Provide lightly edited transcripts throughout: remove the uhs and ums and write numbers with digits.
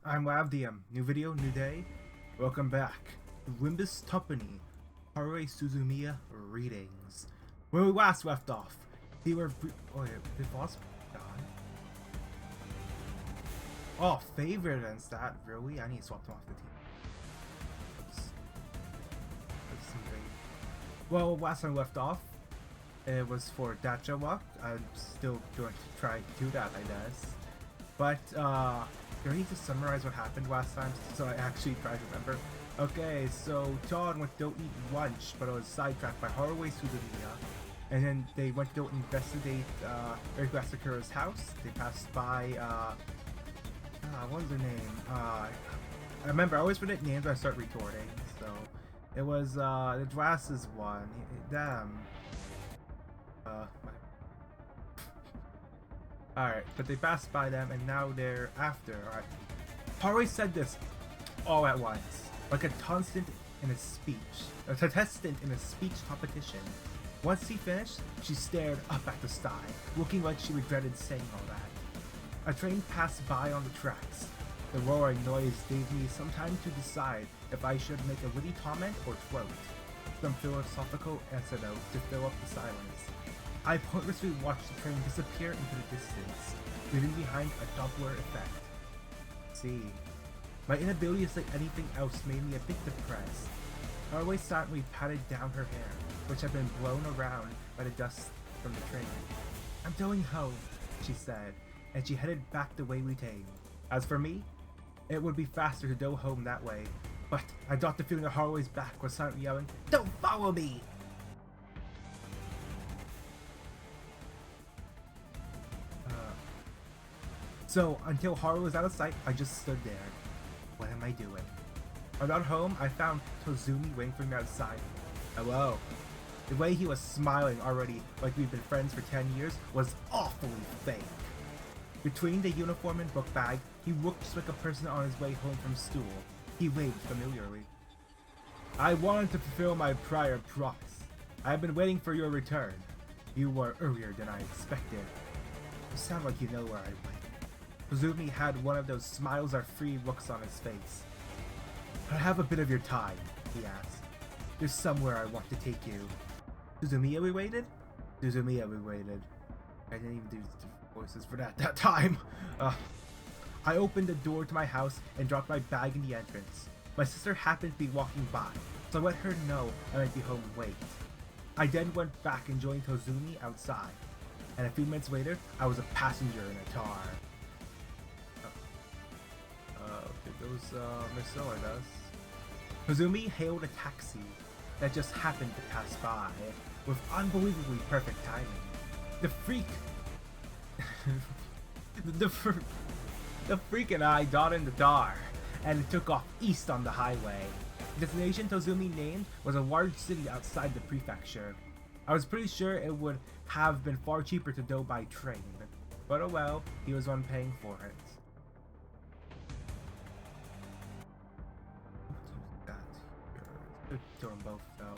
I'm WaVdium. New video, new day. Welcome back to Limbus Haruhi Suzumiya readings. Where we last left off, they were. Oh, yeah, did Boss die? Oh, favorite and stat. Really? I need to swap them off the team. That's something. Well, last time we left off, it was for Dacha luck. I'm still going to try to do that, I guess. But, do I need to summarize what happened last time so I actually try to remember? Okay, so John went to go eat lunch, but it was sidetracked by Haruhi Suzumiya. And then they went to go investigate Sakura's house. They passed by, what was her name? I remember, I always forget names when I start recording, so... It was, the glasses one. Damn. Alright, but they passed by them and now they're after. Alright. Haruhi said this all at once, like a contestant in a speech competition. Once he finished, she stared up at the sky, looking like she regretted saying all that. A train passed by on the tracks. The roaring noise gave me some time to decide if I should make a witty comment or float some philosophical antidote to fill up the silence. I pointlessly watched the train disappear into the distance, leaving behind a Doppler effect. See, my inability to say anything else made me a bit depressed. Haruhi silently patted down her hair, which had been blown around by the dust from the train. I'm going home, she said, and she headed back the way we came. As for me, it would be faster to go home that way, but I got the feeling that Haruhi's back was silently yelling, "Don't follow me!" So, until Haruhi was out of sight, I just stood there. What am I doing? I got home, I found Tozumi waiting for me outside. Hello. The way he was smiling already, like we've been friends for 10 years, was awfully fake. Between the uniform and book bag, he looked just like a person on his way home from school. He waved familiarly. I wanted to fulfill my prior promise. I have been waiting for your return. You were earlier than I expected. You sound like you know where I went. Suzumi had one of those smiles are free looks on his face. I have a bit of your time, he asked. There's somewhere I want to take you. Suzumiya we waited? Suzumiya we waited. I didn't even do voices for that time. I opened the door to my house and dropped my bag in the entrance. My sister happened to be walking by, so I let her know I might be home late. I then went back and joined Tozumi outside, and a few minutes later, I was a passenger in a car. Okay, those, Miss I guess. Tozumi hailed a taxi that just happened to pass by, with unbelievably perfect timing. The freak... the freak and I got in the car, and took off east on the highway. The destination Tozumi named was a large city outside the prefecture. I was pretty sure it would have been far cheaper to go by train, but oh well, he was on paying for it. Do them both though.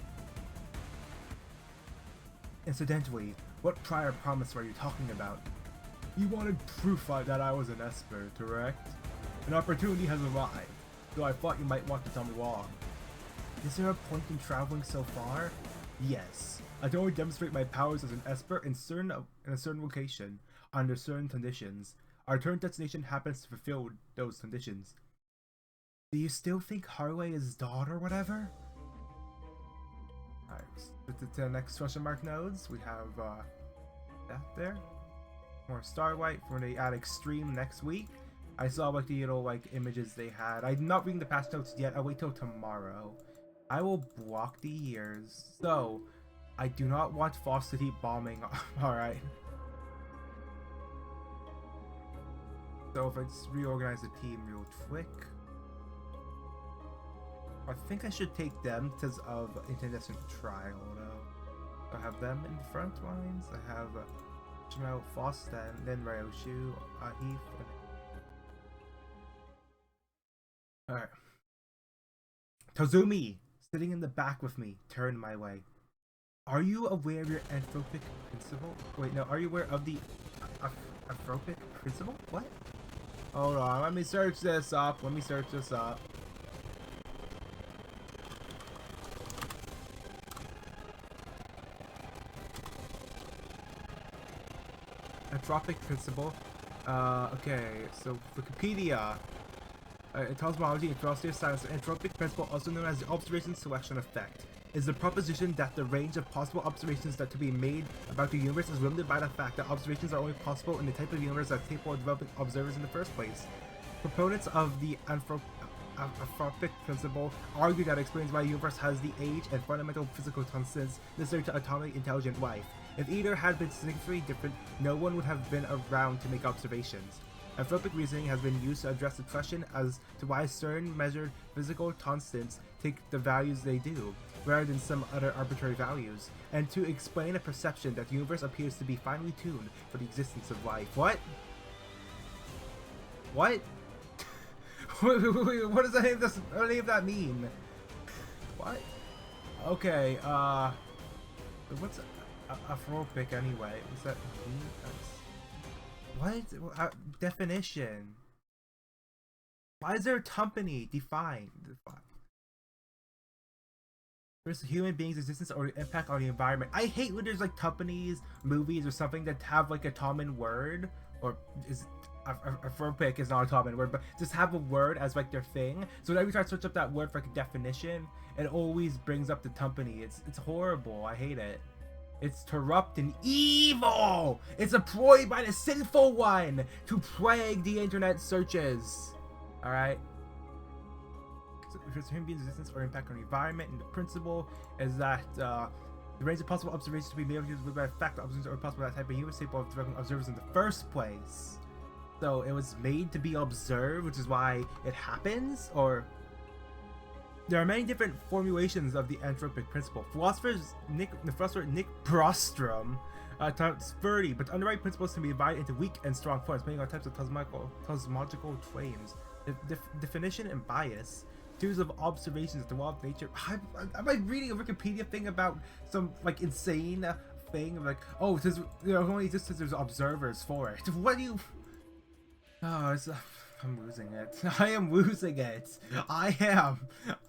Incidentally, what prior promise were you talking about? You wanted proof that I was an Esper, correct? An opportunity has arrived, though I thought you might want to tell me why. Is there a point in traveling so far? Yes. I can only demonstrate my powers as an Esper in a certain location, under certain conditions. Our current destination happens to fulfill those conditions. Do you still think Haruhi is God or whatever? Alright, to the next question mark nodes, we have that there. More Starlight when they add Extreme next week. I saw like the little like images they had. I'm not reading the past notes yet. I'll wait till tomorrow. I will block the years. So, I do not want Foss to keep bombing. Alright. So if I just reorganize the team real quick. I think I should take them because of Incandescent Trial though. I have them in the front lines. I have Shimao Foss, then Ryoshu, Ahif, Alright. Tozumi, sitting in the back with me, turned my way. Are you aware of your anthropic principle? Wait, no, are you aware of the anthropic principle? What? Hold on, let me search this up. Let me search this up. Entropic principle. Okay, so Wikipedia. In cosmology and philosophy of science, the entropic principle, also known as the observation selection effect, is the proposition that the range of possible observations that to be made about the universe is limited by the fact that observations are only possible in the type of universe that's capable of developing observers in the first place. Proponents of the anthropic principle argue that it explains why the universe has the age and fundamental physical constants necessary to atomically intelligent life. If either had been significantly different, no one would have been around to make observations. Anthropic reasoning has been used to address the question as to why certain measured physical constants take the values they do, rather than some other arbitrary values, and to explain a perception that the universe appears to be finely tuned for the existence of life. What? What? What does any of that mean? What? Okay, what's anthropic anyway? What's that mean? What? Definition. Why is there a company defined? There's human beings' existence or impact on the environment. I hate when there's like companies, movies, or something that have like a common word, or is anthropic is not a common word, but just have a word as like their thing. So every time I search up that word for like a definition, it always brings up the company. It's horrible. I hate it. It's corrupt and evil! It's employed by the Sinful One to plague the internet searches. Alright? So if it's human beings' existence or impact on the environment, and the principle is that the range of possible observations to be made by the fact that observations are possible that type of human capable of developing observers in the first place. So it was made to be observed, which is why it happens? Or there are many different formulations of the anthropic principle. The philosopher Nick Brostrom touts 30, but the underlying principles can be divided into weak and strong forms, depending on types of cosmological claims. Definition and bias. Series of observations of the law of nature. Am I reading a Wikipedia thing about some like insane thing? Like, oh, it only exists because there's observers for it. What do you? Oh, I'm losing it. I am losing it. I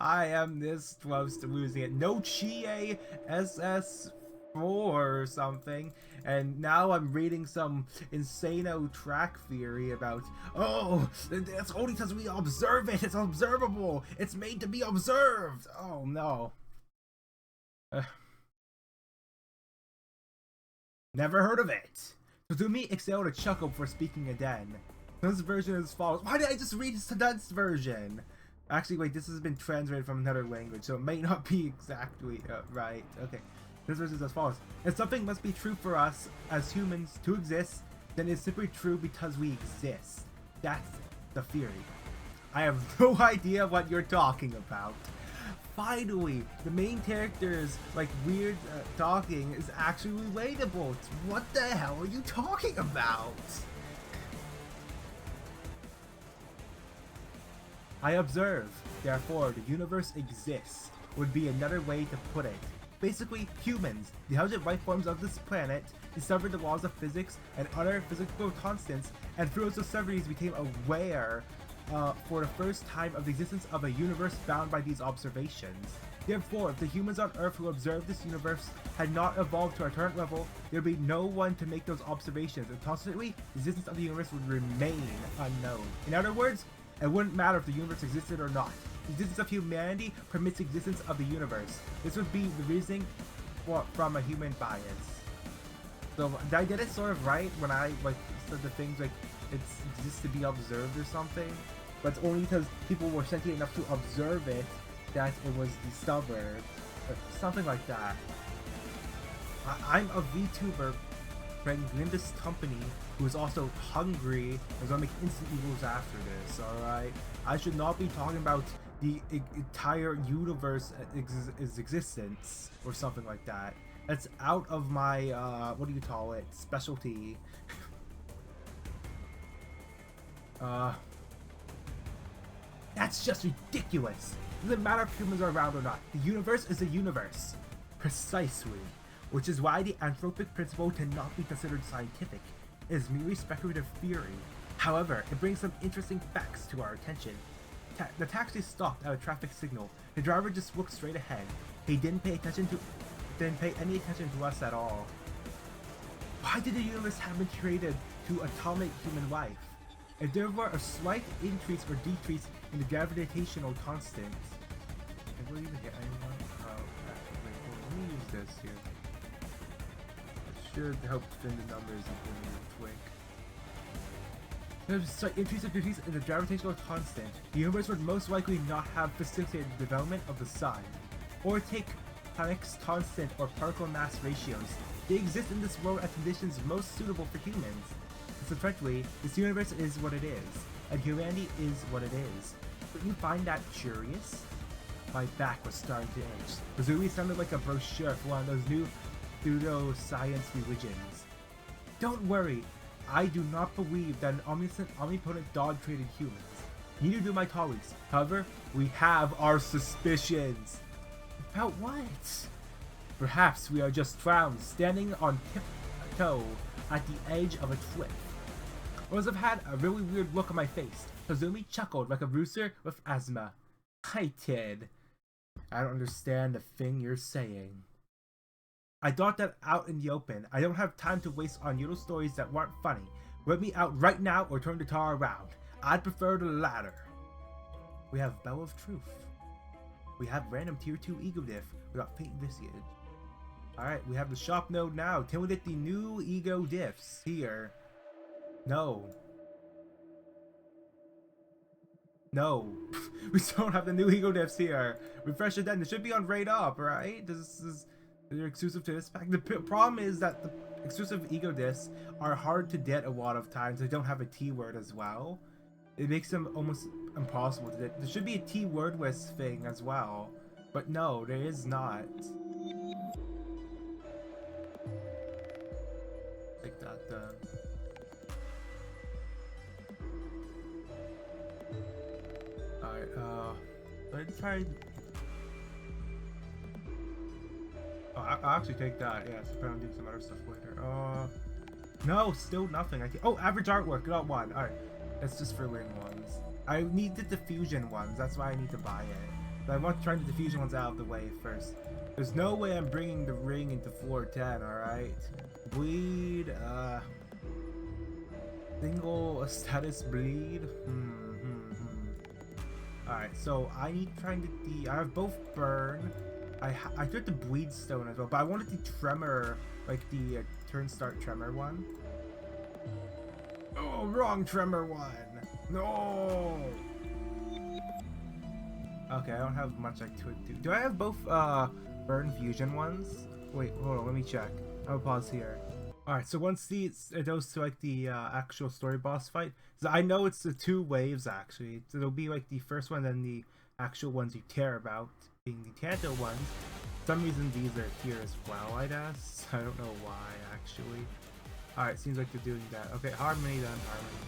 am this close to losing it. No Chie SS4 or something. And now I'm reading some insano track theory about, oh, it's only because we observe it. It's observable. It's made to be observed. Oh, no. Never heard of it. Suzumi exhaled a chuckle before speaking again. This version is as follows. Why did I just read Sedun's version? Actually, wait, this has been translated from another language, so it may not be exactly right. Okay, this version is as follows. If something must be true for us as humans to exist, then it's simply true because we exist. That's the theory. I have no idea what you're talking about. Finally, the main character's like weird talking is actually relatable. What the hell are you talking about? I observe, therefore the universe exists, would be another way to put it. Basically, humans, the intelligent life forms of this planet, discovered the laws of physics and other physical constants, and through those discoveries became aware for the first time of the existence of a universe bound by these observations. Therefore, if the humans on Earth who observed this universe had not evolved to our current level, there would be no one to make those observations, and consequently, the existence of the universe would remain unknown. In other words, it wouldn't matter if the universe existed or not. The existence of humanity permits the existence of the universe. This would be the reasoning from a human bias. So did I get it sort of right when I like said the things like it exists to be observed or something? But it's only because people were sentient enough to observe it that it was discovered. Something like that. I'm a VTuber running Limbus company who is also hungry and is gonna make instant noodles after this, alright? I should not be talking about the entire universe existence or something like that. That's out of my, what do you call it, specialty. That's just ridiculous. It doesn't matter if humans are around or not. The universe is a universe. Precisely. Which is why the anthropic principle cannot be considered scientific. It is merely speculative theory. However, it brings some interesting facts to our attention. The taxi stopped at a traffic signal. The driver just looked straight ahead. He didn't pay any attention to us at all. Why did the universe have been created to atomic human life? If there were a slight increase or decrease in the gravitational constant, it would even hit anyone. Oh, wait, let me use this here. It should help spin the numbers in the twink. There's a slight increase or decrease in the gravitational constant. The universe would most likely not have facilitated the development of the sun, or take Planck's constant or particle mass ratios. They exist in this world at conditions most suitable for humans. Subsequently, this universe is what it is, and humanity is what it is. Don't you find that curious? My back was starting to itch. Kazumi sounded like a brochure for one of those new pseudo-science religions. Don't worry, I do not believe that an omnipotent dog created humans. Neither do my colleagues. However, we have our suspicions. About what? Perhaps we are just clowns standing on tiptoe at the edge of a cliff. Roseph had a really weird look on my face. Kazumi chuckled like a rooster with asthma. I did. I don't understand a thing you're saying. I thought that out in the open. I don't have time to waste on little stories that weren't funny. Let me out right now or turn the car around. I'd prefer the latter. We have Bell of Truth. We have random tier 2 ego diff without faint visage. Alright, we have the shop node now. Can we get the new ego diffs here? No. No. We still don't have the new ego diffs here. Refresh it then. It should be on Raid Up, right? This is they're exclusive to this pack. The problem is that the exclusive ego diffs are hard to get a lot of times. They don't have a T word as well. It makes them almost impossible to get. There should be a T wordless thing as well. But no, there is not. Take that then. Alright, let's try. Oh, I'll actually take that. Yeah, so I'm doing some other stuff later. No, still nothing. Oh, average artwork. Got one. Alright, that's just for win ones. I need the diffusion ones. That's why I need to buy it. But I want to try the diffusion ones out of the way first. There's no way I'm bringing the ring into floor 10. Alright, bleed. Single status bleed. Alright, so I need trying to I have both burn. I took the bleed stone as well, but I wanted the tremor, like the turn start tremor one. Oh, wrong tremor one. No. Okay, I don't have much I could do. Do I have both burn fusion ones? Wait, hold on, let me check. I'll pause here. Alright, so once it goes to like the actual story boss fight, so I know it's the 2 waves actually. So it'll be like the first one and the actual ones you care about, being the Canto ones. For some reason these are here as well, I guess. I don't know why actually. Alright, seems like they're doing that. Okay, Harmony then, Harmony.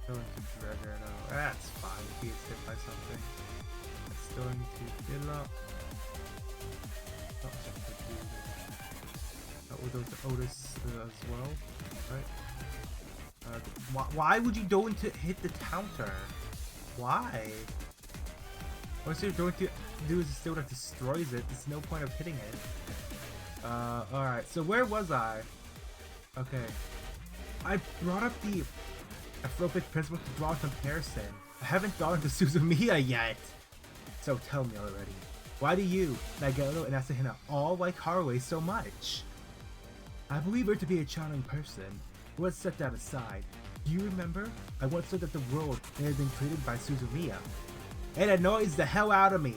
Going to Dreader though. That's fine if he gets hit by something. That's still going to fill up. We'll go to Otis as well, right? Why would you go into hit the counter? Why? What you're going to do is still that destroys it. There's no point of hitting it. Alright, so where was I? Okay. I brought up the Afropic principle to draw a comparison. I haven't gotten to Suzumiya yet. So tell me already. Why do you, Nagato, and Asahina all like Haruhi so much? I believe her to be a charming person. Let's set that aside. Do you remember? I once said that the world may have been created by Suzumiya. It annoys the hell out of me,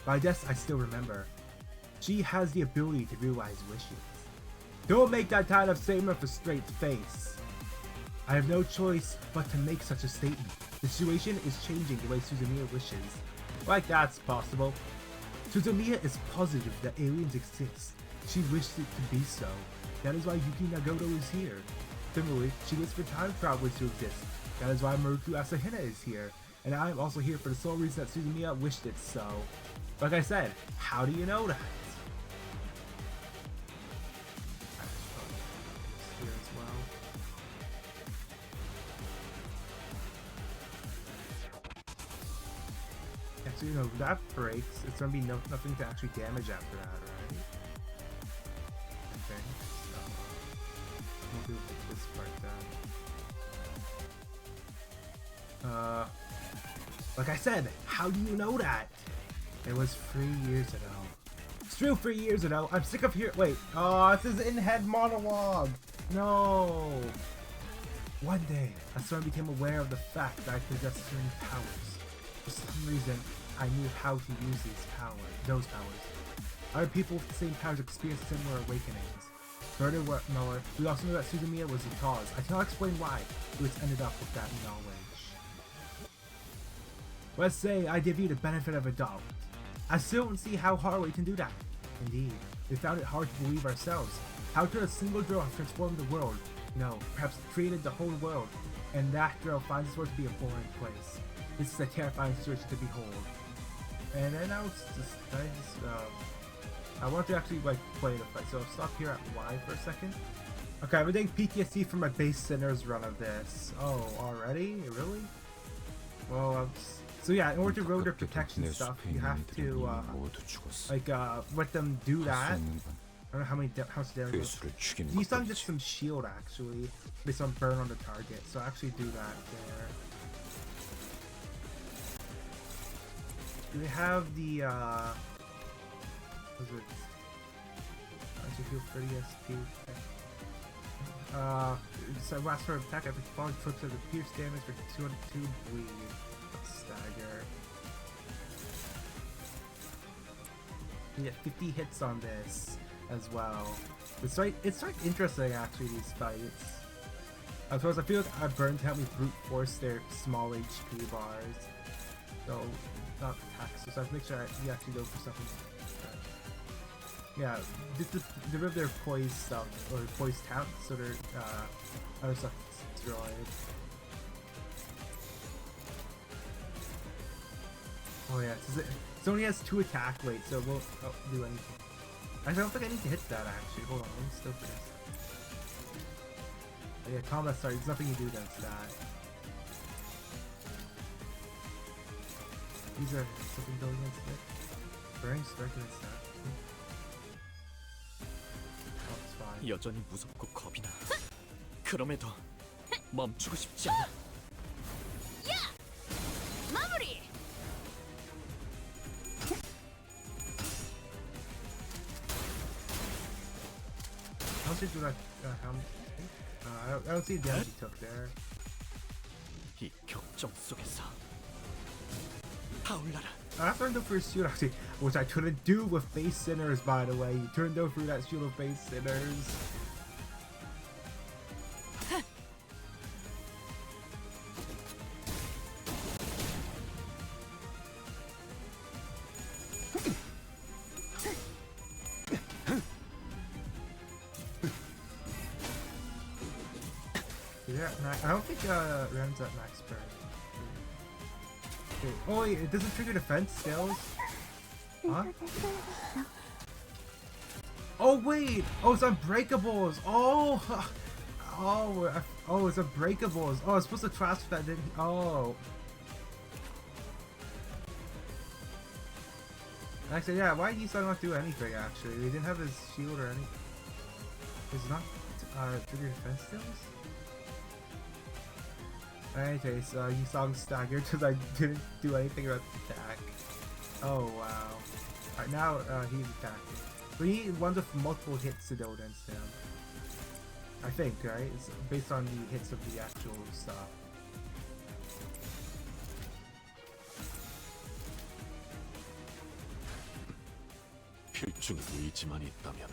but I guess I still remember. She has the ability to realize wishes. Don't make that kind of statement with a straight face. I have no choice but to make such a statement. The situation is changing the way Suzumiya wishes. Like that's possible. Suzumiya is positive that aliens exist. She wished it to be so. That is why Yuki Nagato is here. Similarly, she waits for time travelers to exist. That is why Maruku Asahina is here. and I'm also here for the sole reason that Suzumiya wished it so. Like I said, how do you know that? Here as well. Yeah, so you know, if that breaks, it's gonna be nothing to actually damage after that, right? I think. So, we'll do this part then. Like I said, how do you know that? It was 3 years ago. It's true, 3 years ago. I'm sick of hearing. Wait. Oh, this is in-head monologue. No. One day, I suddenly became aware of the fact that I possessed certain powers. For some reason, I knew how to use those powers. Other people with the same powers experienced similar awakenings. Furthermore, we also know that Suzumiya was the cause. I cannot explain why he was ended up with that knowledge. Let's say I give you the benefit of a doubt. I still don't see how Haruhi can do that. Indeed, we found it hard to believe ourselves. How could a single girl have transformed the world? No, perhaps created the whole world, and that girl finds this world to be a boring place. This is a terrifying situation to behold. And then I want to actually like play the fight, so I'll stop here at Y for a second. Okay, I'm getting PTSD from my base Sinners run of this. Oh, already? Really? Well, so yeah, in order to road their protection stuff, you have to let them do that. I don't know how much damage. These done just some shield actually, based on burn on the target. So actually do that there. Do they have the was it? Actually heal 30 SP. So last for attack every falling trips has a pierce damage for 202 bleed. Stagger. You get 50 hits on this as well. It's quite interesting actually, these fights. I suppose I feel like I burned to help me brute force their small HP bars. So not attacks, so I have to make sure you actually go for something. Yeah, just remove their poise stuff or poise taunt so their other stuff is destroyed. Oh yeah, it only has 2 attack weight, so it won't do anything. I don't think I need to hit that actually. Hold on, let me still for this. Oh, yeah, combat start. There's nothing you do against that. These are something going against it. Burning strike against that. Oh, it's fine. 여전히 무섭고 겁이 나. 그럼에도 멈추고 싶지 않아. 야! 마무리! How should you like I don't see the damage he took there. 이 격정 속에서 타올라라. I turned over his shield actually, which I couldn't do with base Sinners by the way. He turned over that shield of base Sinners. I don't think Ren's at max burn. Wait, oh wait, it doesn't trigger defense skills? Huh? Oh wait! Oh, it's unbreakables! Oh! Oh, it's unbreakables! Oh, it's supposed to transfer that, didn't he? Oh. Actually, yeah, why did he not do anything actually? He didn't have his shield or anything. It's not trigger defense skills? In any case, you saw him staggered because I didn't do anything about the attack. Oh wow. Alright, now he's attacking. We need ones with multiple hits to go against him. I think, right? It's based on the hits of the actual stuff. 필중 의지만 있다면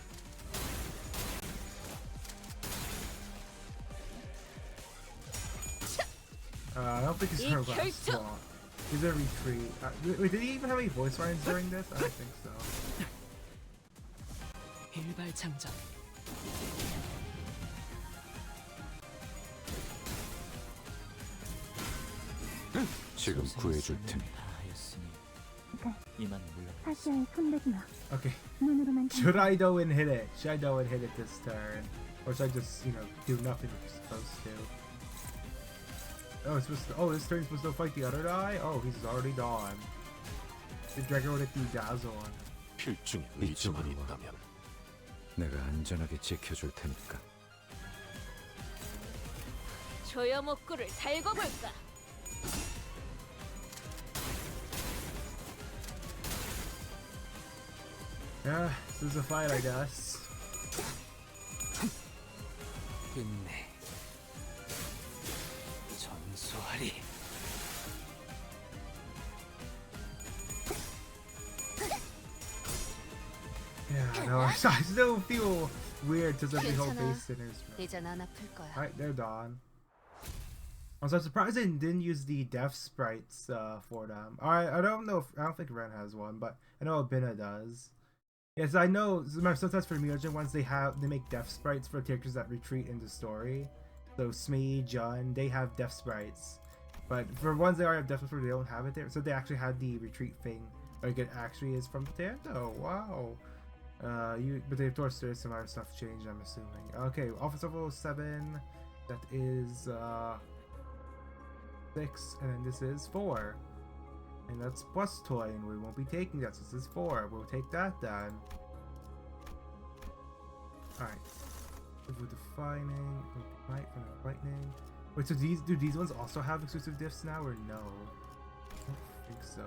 I don't think he's gonna last long. He's gonna retreat. Wait, did he even have any voice lines during this? I don't think so. 일발장전. 지금 구해줄 테니. 다 하였으니 이만 물러가겠소. 사시아에 손대지 마. Okay. 눈으로만 Should I go and hit it? Should I go and hit it this turn? Or should I just, you know, do nothing I'm supposed to? Oh, it's supposed to, oh, this turn's supposed to fight the other guy? Oh, he's already gone. The dragon with the dazzle on. 필중의 의지만 있다면 내가 안전하게 지켜줄 테니까. 조여 목구를 달고 볼까? Yeah, this is a fight, I guess. 끝내 전소하리. Yeah, no, I still feel weird because of the whole 괜찮아. face sinners. 이젠 안 아플 거야. Alright, they're done. Also, I'm surprised they didn't use the death sprites for them. Alright, I don't know if, I don't think Ren has one, but I know Albina does. Yes, I know. Sometimes for Myojin ones, they make death sprites for characters that retreat in the story. So Smee, Jun, they have death sprites. But for ones that already have death sprites, they don't have it there. So they actually had the retreat thing. Like it actually is from Tanto. Wow. But of course there's some other stuff changed, I'm assuming. Okay, Officer Level 7. That is 6, and then this is 4. And that's plus toy, and we won't be taking that, so this is 4. We'll take that then. Alright. With defining, light from the lightning. Wait, so do these ones also have exclusive diffs now, or no? I don't think so.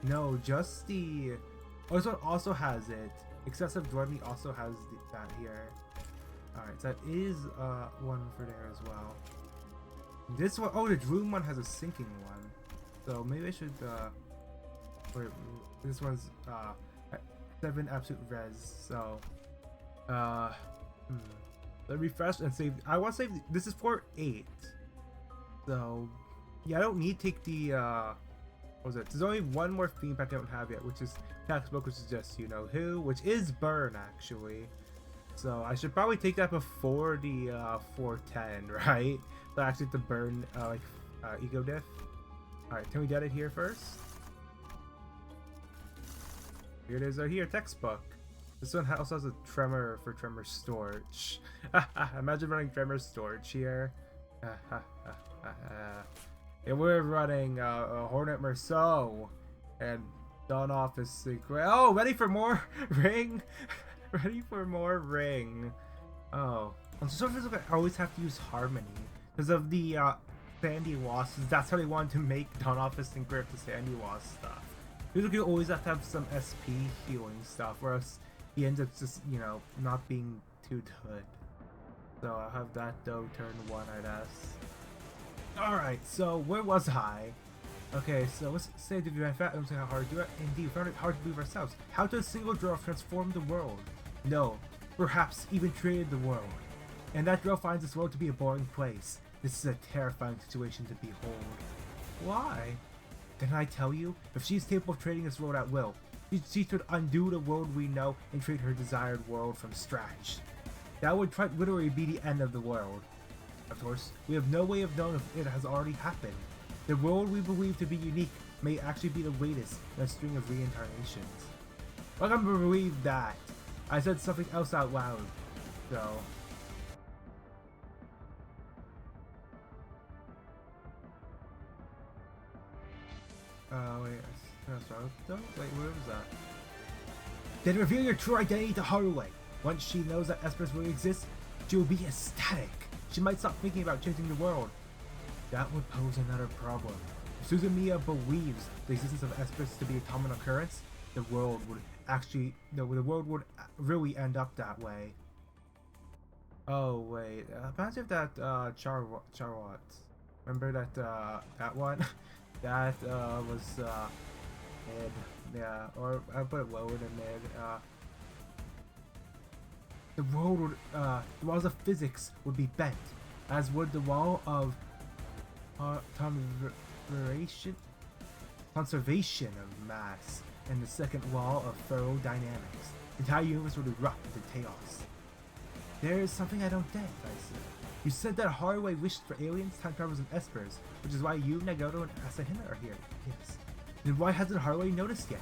No, just the... Oh, this one also has it. Excessive Dwelling also has that here. Alright, so that is one for there as well. This one, oh, the Droom one has a sinking one. So maybe I should, wait, this one's 7 absolute res, so, let me refresh and save. I want to save, this is for 8. So, yeah, I don't need to take the, what was it? There's only one more theme pack I don't have yet, which is Textbook, which is just, you know who, which is Burn, actually. So I should probably take that before the 410, right? So I actually have to burn Ego Diff. Alright, can we get it here first? Here it is right here, Textbook. This one also has a Tremor for Tremor Storage. Imagine running Tremor Storage here. And we're running Hornet Merceau and Dawn Office Secret. Oh, ready for more ring? Ready for more ring. Oh. On some feels like I always have to use Harmony. Because of the Sandy Wasps. That's how they wanted to make Dawn Office and grip the Sandy Wasp stuff. Usually you always have to have some SP healing stuff, or else he ends up just, you know, not being too good. So I'll have that though turn 1, I guess. Alright, so where was I? Okay, so let's say to be my fat, how hard to do it. Indeed, we found it hard to believe ourselves. How does a single dwarf transform the world? No, perhaps even created the world. And that dwarf finds this world to be a boring place. This is a terrifying situation to behold. Why? Didn't I tell you? If she's capable of trading this world at will, she could undo the world we know and create her desired world from scratch. That would literally be the end of the world. Of course, we have no way of knowing if it has already happened. The world we believe to be unique may actually be the latest in a string of reincarnations. I can't believe that. I said something else out loud, so... wait, wait, where was that? Then reveal your true identity to Haruhi. Once she knows that Esperance really exists, she will be ecstatic. She might stop thinking about changing the world. That would pose another problem. If Suzumiya believes the existence of Esperance to be a common occurrence, the world would actually, the world would really end up that way. Oh wait, imagine if that Charwat. Remember that that one? That was mid, yeah, or I put it lower than mid. The world would, the walls of physics would be bent, as would the wall of conservation of mass, and the second wall of ferrodynamics. The entire universe would erupt into chaos. There is something I don't get, I said. You said that Haruhi wished for aliens, time travelers, and espers, which is why you, Nagoro, and Asahina are here. Yes. Then why hasn't Haruhi noticed yet?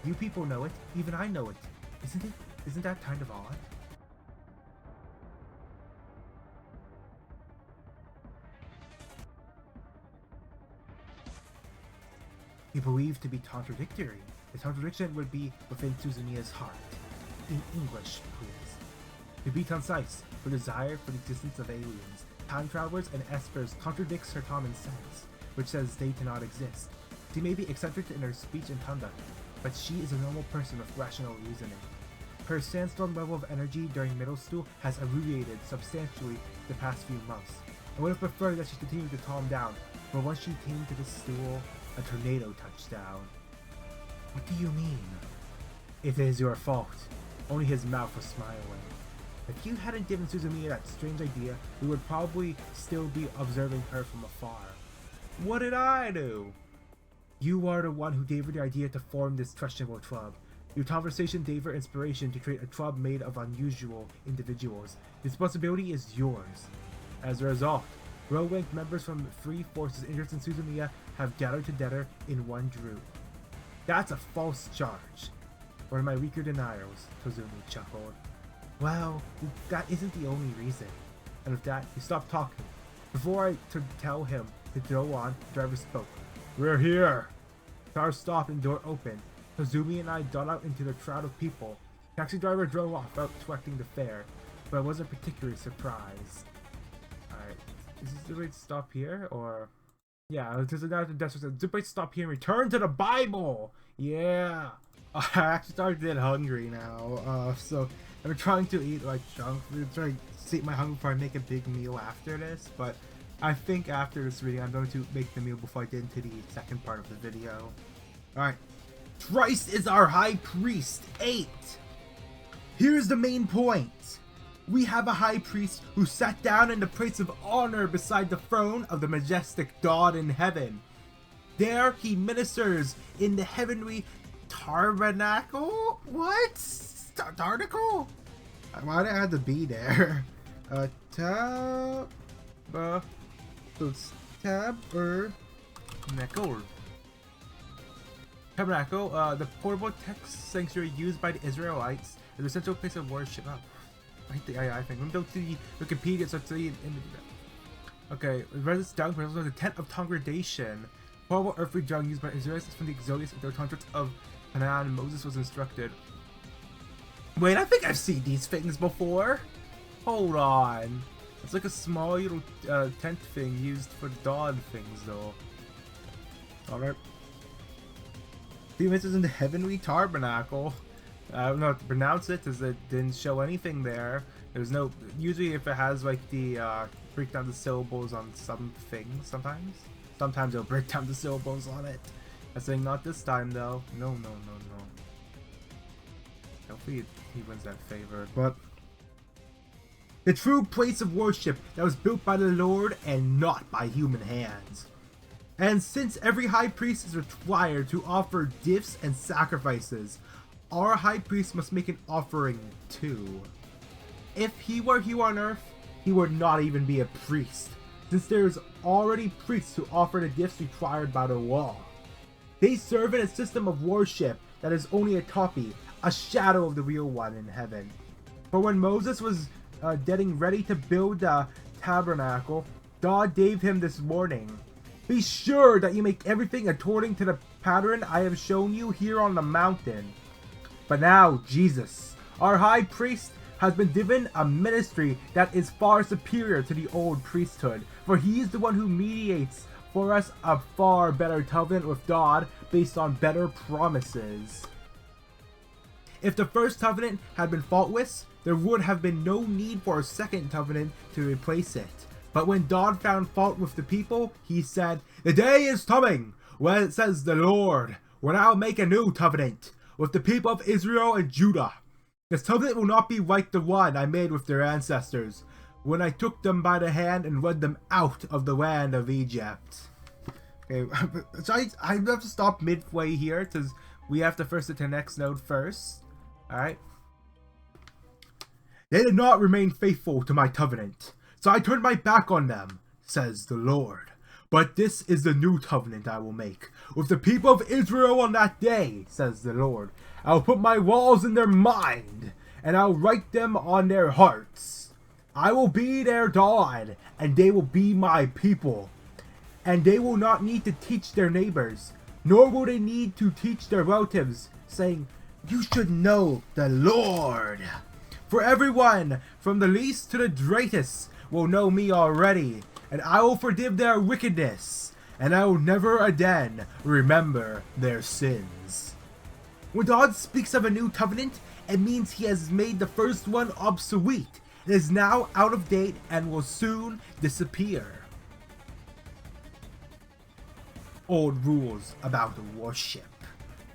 You people know it, even I know it. Isn't that kind of odd? He believed to be contradictory. The contradiction would be within Suzumiya's heart. In English, please. To be concise, her desire for the existence of aliens, time travelers, and espers contradicts her common sense, which says they cannot exist. She may be eccentric in her speech and conduct, but she is a normal person with rational reasoning. Her sandstorm level of energy during middle school has alleviated substantially the past few months. I would have preferred that she continued to calm down, but once she came to this stool, a tornado touched down. What do you mean? It is your fault. Only his mouth was smiling. If you hadn't given Suzumiya that strange idea, we would probably still be observing her from afar. What did I do? You are the one who gave her the idea to form this questionable club. Your conversation gave her inspiration to create a club made of unusual individuals. The responsibility is yours. As a result, low-ranked members from three forces interested in Suzumiya have gathered together in one group. That's a false charge. One of my weaker denials, Tozumi chuckled. Well, that isn't the only reason. And with that, he stopped talking. Before I could tell him to go on, the driver spoke. We're here! The car stopped and the door opened. Tozumi and I got out into the crowd of people. The taxi driver drove off without collecting the fare, but I wasn't particularly surprised. Alright, is this the way to stop here, or... Yeah, there's a guy at the desk that said, "Zip, stop here and return to the Bible!" Yeah! I actually started to get hungry now, so I'm trying to eat like junk food, trying to sate my hunger before I make a big meal after this, but I think after this video I'm going to make the meal before I get into the second part of the video. Alright. Christ is our high priest! 8! Here's the main point! We have a high priest who sat down in the place of honor beside the throne of the majestic God in heaven. There he ministers in the heavenly tabernacle? What? Tabernacle? Why did I have to be there? Tabernacle, the portable text sanctuary used by the Israelites is a central place of worship. Oh, I think. Let me go to the Wikipedia so see okay, residence dung was the tent of congregation. Portable earthly dung used by Israelites from the Exodus into the contracts of Canaan. Moses was instructed. Wait, I think I've seen these things before. Hold on. It's like a small little tent thing used for dawn things, though. Alright. The image is in the heavenly tabernacle. I don't know how to pronounce it, as it didn't show anything there. There's no. Usually, if it has like the break down the syllables on some things, sometimes it'll break down the syllables on it. I'm saying not this time though. No. Hopefully he wins that favor. But the true place of worship that was built by the Lord and not by human hands. And since every high priest is required to offer gifts and sacrifices, our high priest must make an offering too. If he were here on earth, he would not even be a priest, since there is already priests who offer the gifts required by the law. They serve in a system of worship that is only a copy, a shadow of the real one in heaven. For when Moses was getting ready to build the tabernacle, God gave him this warning. Be sure that you make everything according to the pattern I have shown you here on the mountain. But now, Jesus, our high priest, has been given a ministry that is far superior to the old priesthood, for he is the one who mediates for us a far better covenant with God based on better promises. If the first covenant had been faultless, there would have been no need for a second covenant to replace it. But when God found fault with the people, he said, "The day is coming, when it says the Lord, when I'll make a new covenant with the people of Israel and Judah. This covenant will not be like the one I made with their ancestors, when I took them by the hand and led them out of the land of Egypt." Okay, so I have to stop midway here, because we have to first hit the next node first. Alright. They did not remain faithful to my covenant. So I turned my back on them, says the Lord. But this is the new covenant I will make with the people of Israel on that day, says the Lord. I will put my laws in their mind, and I will write them on their hearts. I will be their God, and they will be my people. And they will not need to teach their neighbors, nor will they need to teach their relatives, saying, you should know the Lord. For everyone, from the least to the greatest, will know me already, and I will forgive their wickedness, and I will never again remember their sins. When God speaks of a new covenant, it means he has made the first one obsolete. It is now out of date and will soon disappear. Old rules about worship.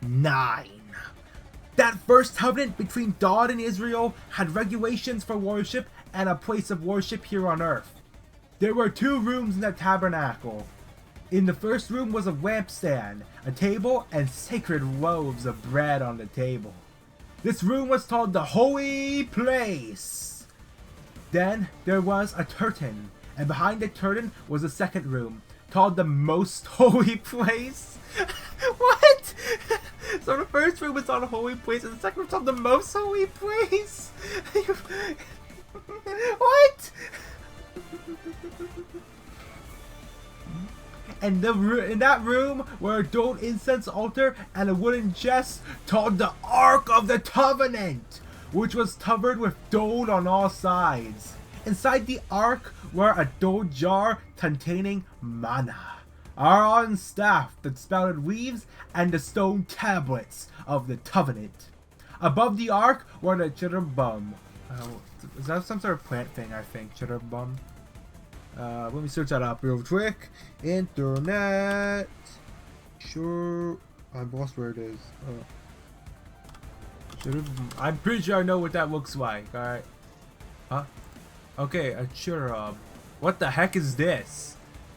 9. That first covenant between God and Israel had regulations for worship and a place of worship here on earth. There were 2 rooms in the tabernacle. In the first room was a lampstand, a table, and sacred loaves of bread on the table. This room was called the Holy Place. Then there was a curtain, and behind the curtain was a second room, called the Most Holy Place. What? So the first room was called the Holy Place, and the second room was called the Most Holy Place? What? And in that were a gold incense altar and a wooden chest called the Ark of the Covenant, which was covered with gold on all sides. Inside the ark were a gold jar containing manna, Aaron's staff that sprouted leaves, and the stone tablets of the covenant. Above the ark were the cherubim. Is that some sort of plant thing, I think? Cherubim. Let me search that up real quick. Internet. Sure. I lost where it is. I'm pretty sure I know what that looks like. Alright. Huh? Okay, a cherub. What the heck is this?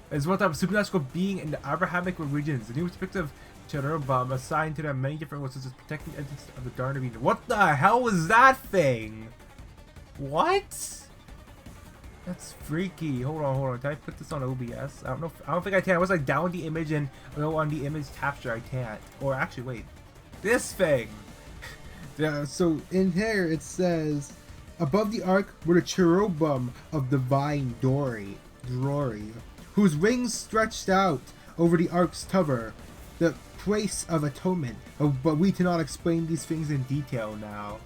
It's one type of supernatural being in the Abrahamic religions. The new perspective cherubim assigned to them many different roles, such as protecting entities of the Garden of Eden. What the hell was that thing? What? That's freaky. Hold on. Can I put this on OBS? I don't know. I don't think I can. Once I download the image and go on the image capture, I can't. Or actually, wait. This thing. Yeah. So in here it says, above the ark were the cherubim of divine glory, whose wings stretched out over the ark's cover, the place of atonement. Oh, but we cannot explain these things in detail now.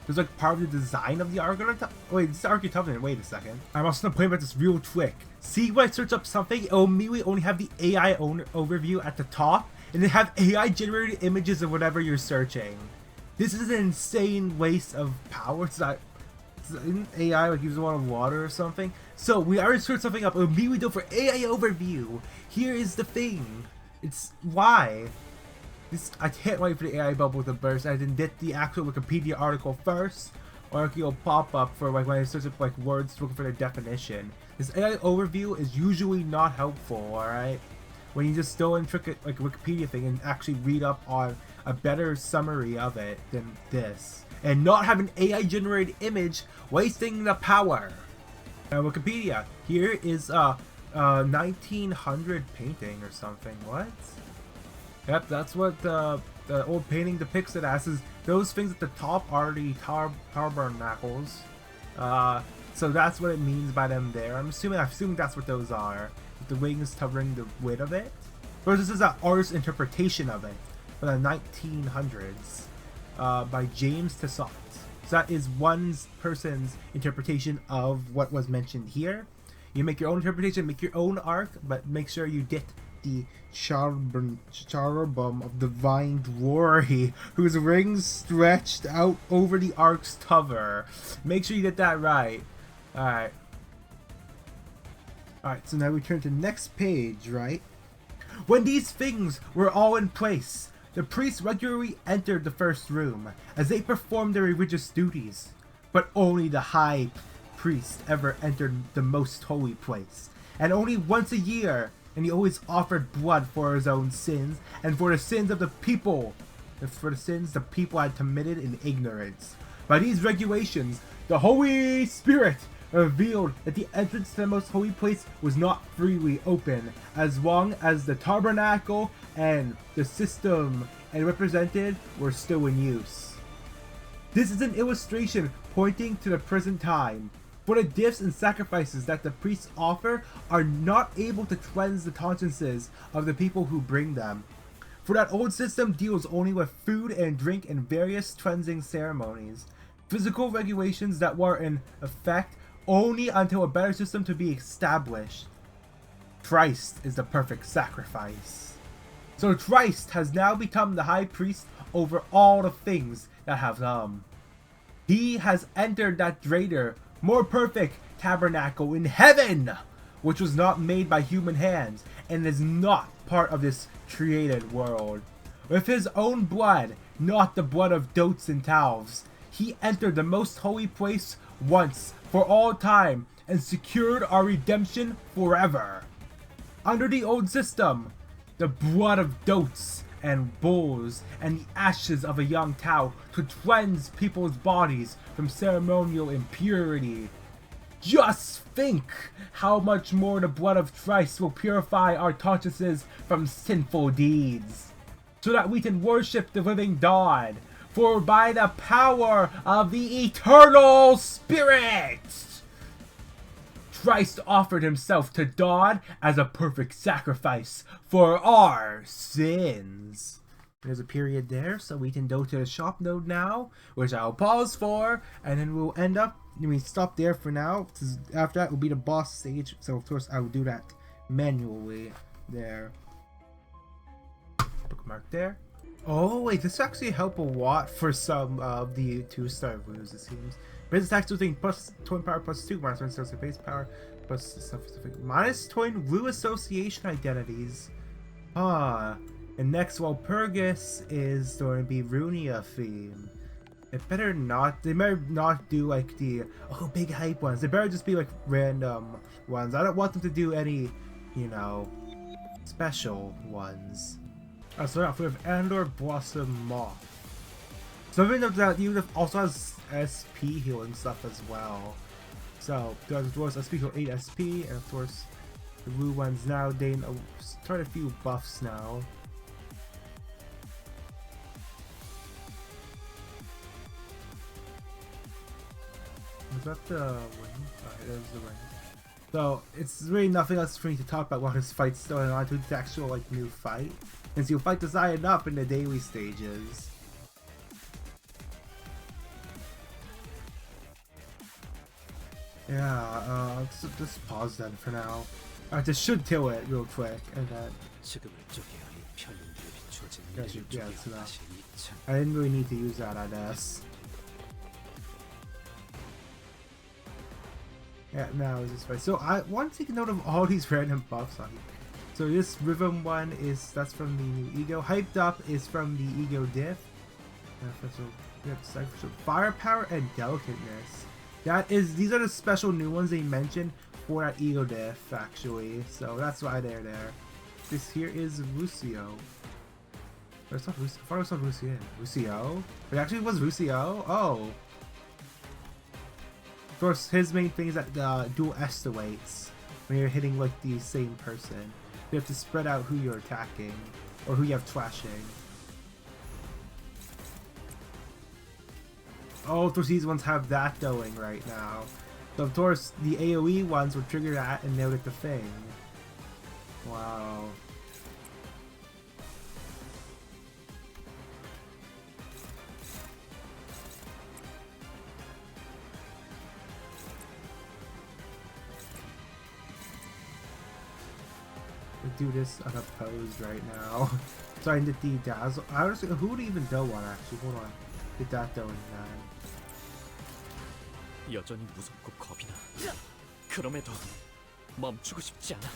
There's like part of the design of the Ark of the Wait, this is Ark of the Covenant. Wait a second. I'm also gonna point about this real quick. See, when I search up something, it'll immediately only have the AI overview at the top, and then have AI generated images of whatever you're searching. This is an insane waste of power. Isn't AI like use a lot of water or something? So we already searched something up, it'll immediately go for AI overview. Here is the thing. It's why. I can't wait for the AI bubble to burst. I didn't get the actual Wikipedia article first, or it'll pop up for like when I search up like words looking for the definition. This AI overview is usually not helpful, alright? When you just go and trick it like a Wikipedia thing and actually read up on a better summary of it than this. And not have an AI generated image wasting the power. Wikipedia, here is a 1900 painting or something. What? Yep, that's what the old painting depicts it as. Is those things at the top are the tabernacles. So that's what it means by them there. I'm assuming that's what those are. With the wings covering the width of it. But this is an artist's interpretation of it from the 1900s by James Tissot. So that is one person's interpretation of what was mentioned here. You make your own interpretation, make your own arc, but make sure you get the cherubim of divine glory, whose rings stretched out over the ark's cover. Make sure you get that right. Alright, so now we turn to the next page, right? When these things were all in place, the priests regularly entered the first room as they performed their religious duties, but only the high priest ever entered the most holy place, and only once a year. And he always offered blood for his own sins and for the sins of the people, for the sins the people had committed in ignorance. By these regulations, the Holy Spirit revealed that the entrance to the most holy place was not freely open, as long as the tabernacle and the system it represented were still in use. This is an illustration pointing to the present time, for the gifts and sacrifices that the priests offer are not able to cleanse the consciences of the people who bring them. For that old system deals only with food and drink and various cleansing ceremonies, physical regulations that were in effect only until a better system to be established. Christ is the perfect sacrifice. So Christ has now become the high priest over all the things that have come. He has entered that greater, more perfect tabernacle in heaven, which was not made by human hands and is not part of this created world. With his own blood, not the blood of goats and calves, he entered the most holy place once for all time and secured our redemption forever. Under the old system, the blood of goats and bulls and the ashes of a young cow to cleanse people's bodies from ceremonial impurity. Just think how much more the blood of Christ will purify our consciences from sinful deeds, so that we can worship the living God, for by the power of the eternal Spirit, Christ offered himself to God as a perfect sacrifice for our sins. There's a period there, so we can go to the shop node now, which I'll pause for, and then we'll end up, we stop there for now, because after that will be the boss stage, so of course I will do that manually there. Bookmark there. Oh wait, this actually help a lot for some of the 2-star rules, it seems. Raise attack thing plus twin power plus 2, minus 1 associate base power plus specific minus twin rule association identities. And next Walpurgis is going to be Runia theme. It better not, they better not do like the big hype ones. They better just be like random ones. I don't want them to do any, you know, special ones. I'll start off with Andor Blossom Moth. Something of that unit also has SP healing stuff as well. So, of course, SP heal 8 SP, and of course, the blue ones now, they start a few buffs now. Was that the wing? It is the wing. So, it's really nothing else for me to talk about while this fight's still on to the actual, like, new fight. Since you'll fight this iron up in the daily stages. Yeah, let's just pause then for now. I just should kill it real quick, and then... Yeah, it's enough. I didn't really need to use that, I guess. Yeah, now is this fight. So I want to take note of all these random buffs on here. So this rhythm one that's from the new ego. Hyped up is from the ego diff. So firepower and delicateness. These are the special new ones they mentioned for that ego diff actually. So that's why they're there. This here is Lucio. It's not Lucio. I thought it was not Lucio. Lucio? It actually was Lucio? Oh. Of course, his main thing is that dual estimates when you're hitting like the same person. You have to spread out who you're attacking, or who you have trashing. Oh, of course these ones have that going right now. So of course the AoE ones will trigger that and they'll get the thing. Wow. Do this unopposed right now. So I did the dazzle. I was who would even go on actually? Hold on. Get that going then. 여전히 무섭고 겁이 나. 그럼에도 멈추고 싶지 않아.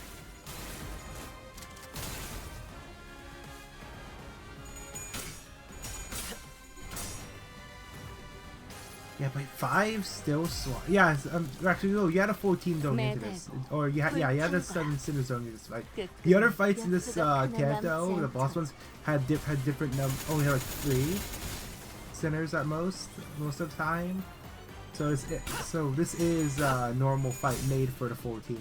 Yeah, but 5 still slow. Yeah, actually, no, you had a full team going into this. Or, you had the 7 sinners going into this fight. The other fights in this Canto, the boss ones, had different only had like 3 sinners at most of the time. So this is a normal fight made for the 14.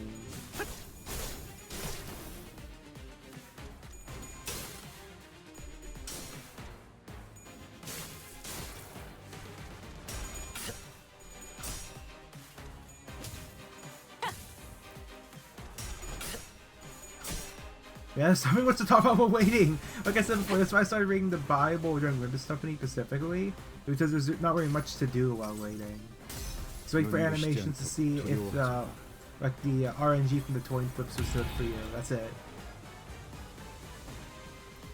Yeah, somebody wants to talk about waiting. Like I said before, that's why I started reading the Bible during Limbus Company specifically, because there's not really much to do while waiting. So wait for animations to see if like the RNG from the coin flips was good for you. That's it.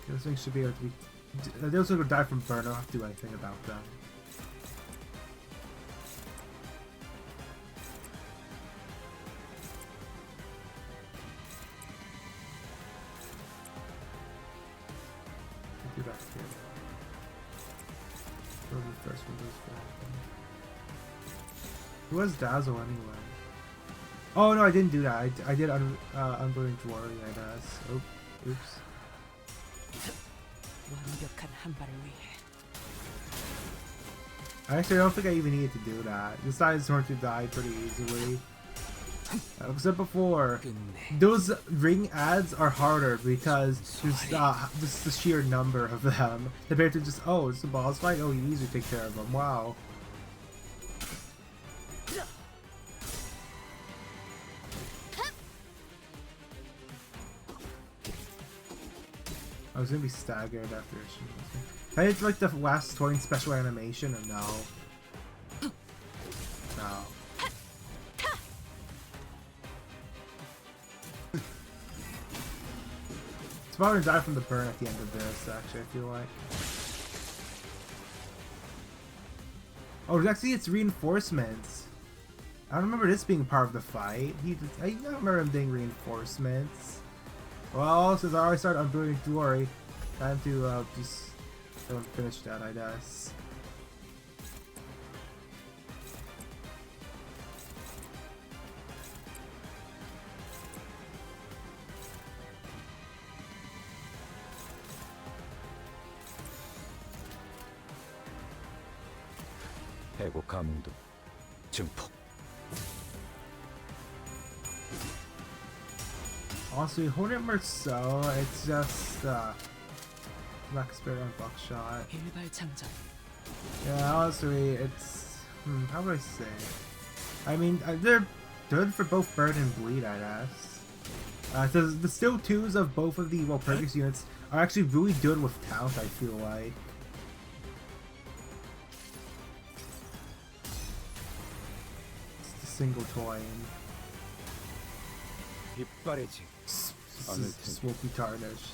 Those things should be able to be. Those who die from burn, I don't have to do anything about them. Do that here. Throw the first one goes for. Who has Dazzle anyway? Oh no, I didn't do that. I did Unbelieving Glory, I guess. Oh, oops. Actually, I don't think I even needed to do that. Besides, Horton died pretty easily. Like I said before, those ring ads are harder because there's just the sheer number of them compared to just, oh, it's a boss fight. Oh, you easily take care of them. Wow. I was gonna be staggered after she. I did like the last toy special animation or no? No. It's probably gonna die from the burn at the end of this. Actually, I feel like. Oh, actually, it's reinforcements. I don't remember this being part of the fight. I don't remember him doing reinforcements. Well, since I already started Unbelieving Glory, time to just finish that, I guess. 해고 감흥도 증폭. Honestly, Hornet Merceau, it's just Black Spirit on Buckshot. Yeah, honestly, it's how would I say? I mean, they're good for both Burn and Bleed, I guess. The still twos of both of the Walpurgis units are actually really good with Count, I feel like. It's the single toy. Smoky Tarnish.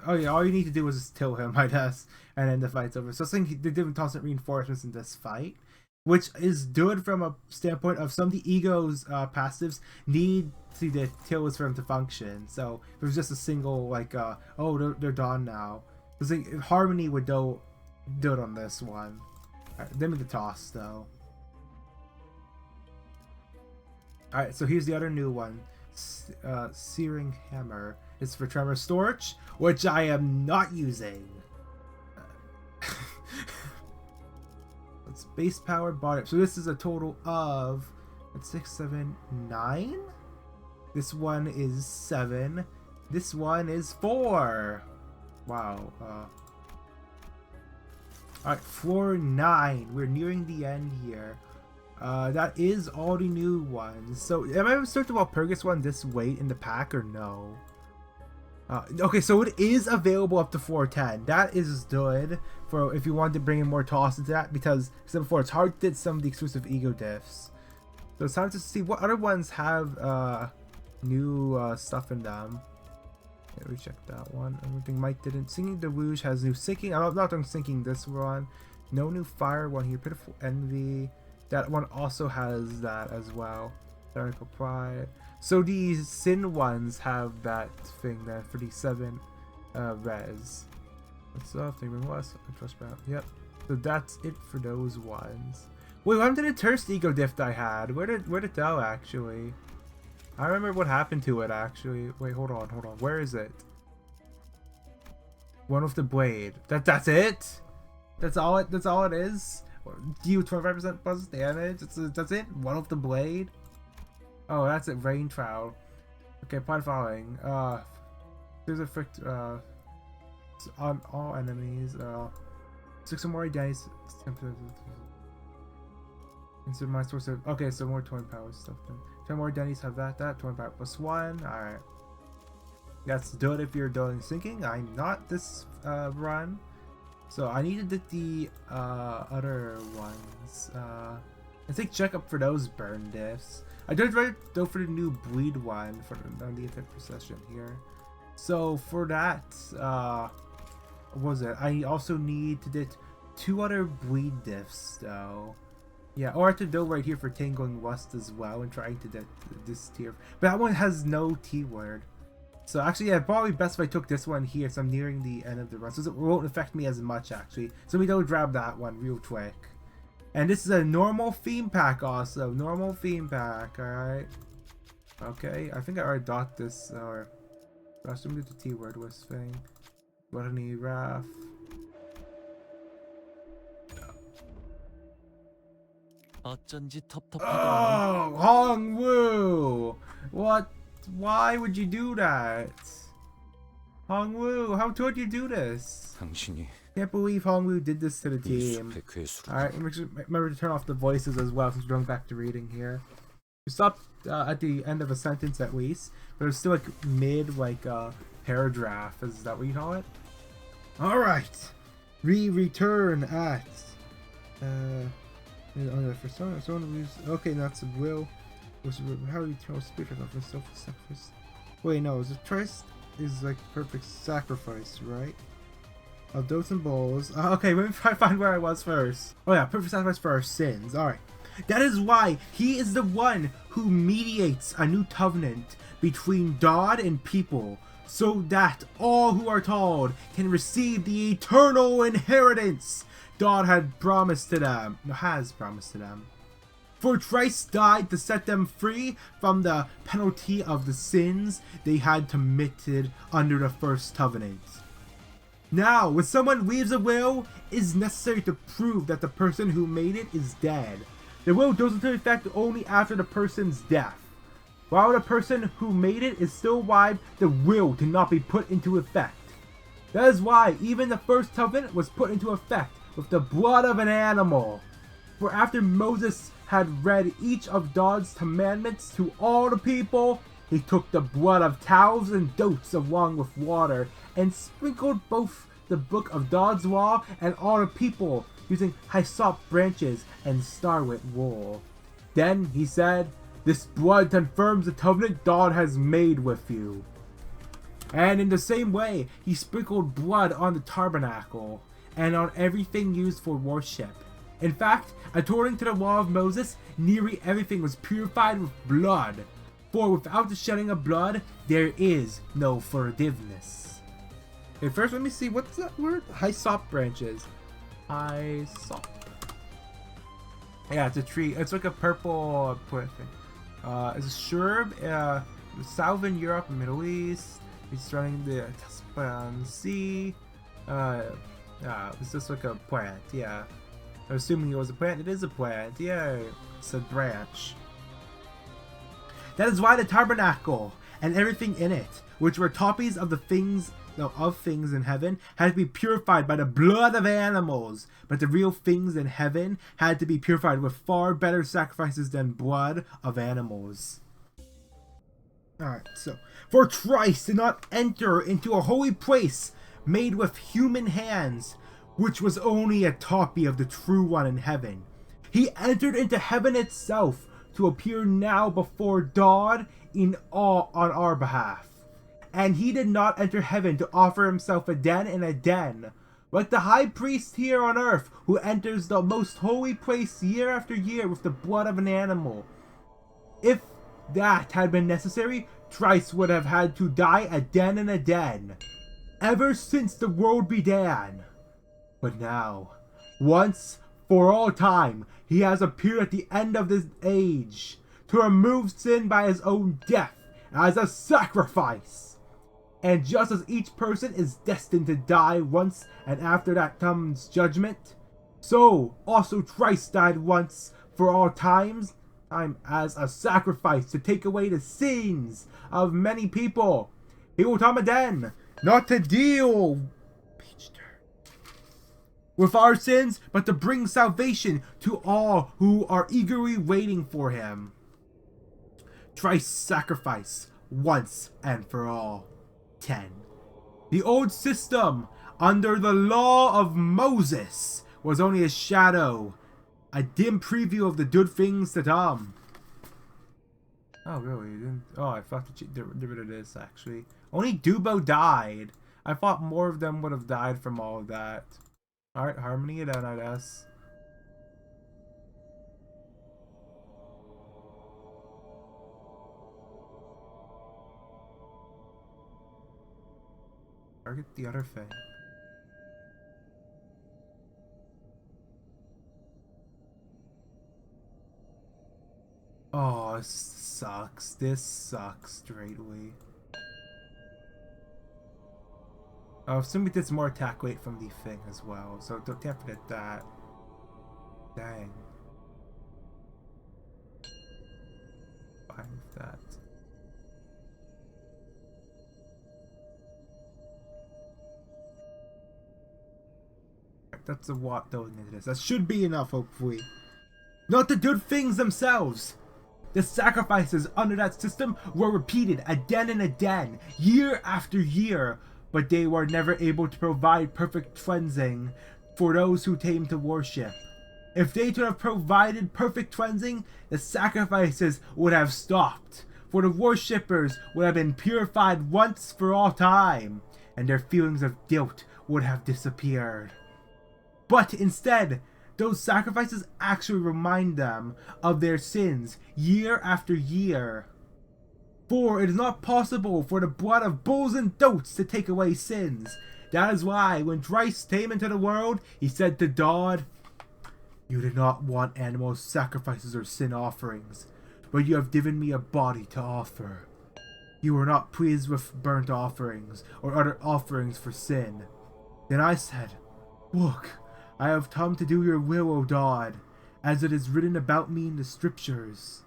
Oh yeah, all you need to do is just kill him, I guess, and then the fight's over. So I think they did constant reinforcements in this fight, which is good from a standpoint of some of the Ego's passives need to the kills for him to function. So if it was just a single, like, oh, they're done now. Because like, Harmony would do it on this one. Alright, then with the toss, though. Alright, so here's the other new one. Searing Hammer. It's for Tremor Storage, which I am not using. It's base power body. So this is a total of 6, 7, 9. This one is 7. This one is 4. Wow. Alright, floor 9. We're nearing the end here. That is all the new ones. So, am I going to start the Walpurgis one this late in the pack or no? Okay, so it is available up to 410. That is good for if you want to bring in more toss into that, because, as I said before, it's hard to get some of the exclusive Ego diffs. So it's time to see what other ones have new stuff in them. Yeah, we checked that one. I don't think Mike didn't. Singing Deluge has new sinking. I'm not done sinking this one. No new fire one here. Pitiful Envy. That one also has that as well. Tyrannical Pride. So these Sin ones have that thing there for the 7 res. What's up? Thing less. Trust back. Yep. So that's it for those ones. Wait, what happened to the Thirst Ego diff I had? Where did it go actually? I remember what happened to it actually. Wait, hold on. Where is it? One with the blade. That's it? That's all it is? Deal 25% plus damage? That's it? One with the blade? Oh, that's it. Rain Trout. Okay, part following. There's a frict on all enemies. 6 or more dice. Insert my source of. Okay, so more 20 power stuff then. 10 more Denny's have that. 20 power plus 1. Alright. That's good if you're doing sinking. I'm not this run. So I need to get the other ones. I think check up for those burn diffs. I did go for the new bleed one for on the effect procession here. So for that, what was it? I also need to get 2 other bleed diffs though. Yeah, or I have to go right here for Tangling Lust as well and trying to get this tier. But that one has no T word. So actually, yeah, probably best if I took this one here, so I'm nearing the end of the run. So it won't affect me as much actually. So we don't grab that one real quick. And this is a normal theme pack also. Normal theme pack, alright. Okay, I think I already got this, or... I should do the T word list thing. What any Wrath. 어쩐지 텁텁하더라. Oh, Hongwoo! What? Why would you do that? Hongwoo, how could you do this? 당신이 Can't believe Hongwoo did this to the 이 team. 숲의 괴수로 Alright, remember to turn off the voices as well since we're going back to reading here. We stopped at the end of a sentence at least, but it's still like mid paragraph. Is that what you call it? Alright! We return at for someone okay, that's a will. How do you tell spirit of self-sacrifice? Wait, no, the choice is like perfect sacrifice, right? Of those and bowls. Okay, let me try to find where I was first. Oh yeah, perfect sacrifice for our sins. Alright. That is why he is the one who mediates a new covenant between God and people, so that all who are called can receive the eternal inheritance God had promised to them. Has promised to them. For Christ died to set them free from the penalty of the sins they had committed under the first covenant. Now, when someone leaves a will, it is necessary to prove that the person who made it is dead. The will goes into effect only after the person's death. While the person who made it is still alive, the will cannot be put into effect. That is why even the first covenant was put into effect with the blood of an animal. For after Moses had read each of God's commandments to all the people, he took the blood of cows and goats along with water and sprinkled both the book of God's law and all the people using hyssop branches and scarlet wool. Then he said, "This blood confirms the covenant God has made with you." And in the same way, he sprinkled blood on the tabernacle and on everything used for worship. In fact, according to the law of Moses, nearly everything was purified with blood. For without the shedding of blood, there is no forgiveness. Okay, first let me see, what's that word? Hyssop branches. Hyssop. Yeah, it's a tree. It's like a purple plant thing. It's a shrub. Southern Europe and Middle East. It's surrounding the Caspian Sea. It's just like a plant, yeah. I'm assuming it was a plant. It is a plant, yeah. It's a branch. That is why the tabernacle and everything in it, which were copies of the things in heaven, had to be purified by the blood of animals. But the real things in heaven had to be purified with far better sacrifices than blood of animals. Alright, so for Christ did not enter into a holy place made with human hands, which was only a copy of the true one in heaven. He entered into heaven itself to appear now before God on our behalf. And he did not enter heaven to offer himself again and again, like the high priest here on earth who enters the most holy place year after year with the blood of an animal. If that had been necessary, Christ would have had to die again and again, ever since the world began. But now, once for all time, he has appeared at the end of this age to remove sin by his own death as a sacrifice. And just as each person is destined to die once, and after that comes judgment, so also Christ died once for all time as a sacrifice to take away the sins of many people. He will come again, not to deal with our sins, but to bring salvation to all who are eagerly waiting for him. Christ's sacrifice once and for all. 10. The old system under the law of Moses was only a shadow, a dim preview of the good things to come. Oh really? You didn't? Oh, I thought to get rid of this actually. Only Dubo died. I thought more of them would have died from all of that. Alright, Harmony it out, I guess. Target the other thing. Oh, this sucks. This sucks straightly. Oh, assuming it's more attack weight from the thing as well, so don't forget that. Dang. Fine with that. That's a lot going into this. That should be enough, hopefully. Not the good things themselves! The sacrifices under that system were repeated again and again, year after year, but they were never able to provide perfect cleansing for those who came to worship. If they could have provided perfect cleansing, the sacrifices would have stopped, for the worshippers would have been purified once for all time, and their feelings of guilt would have disappeared. But instead, those sacrifices actually remind them of their sins year after year. For it is not possible for the blood of bulls and goats to take away sins. That is why when Christ came into the world, he said to God, "You did not want animal sacrifices or sin offerings, but you have given me a body to offer. You were not pleased with burnt offerings or other offerings for sin." Then I said, "Look, I have come to do your will, O God, as it is written about me in the scriptures."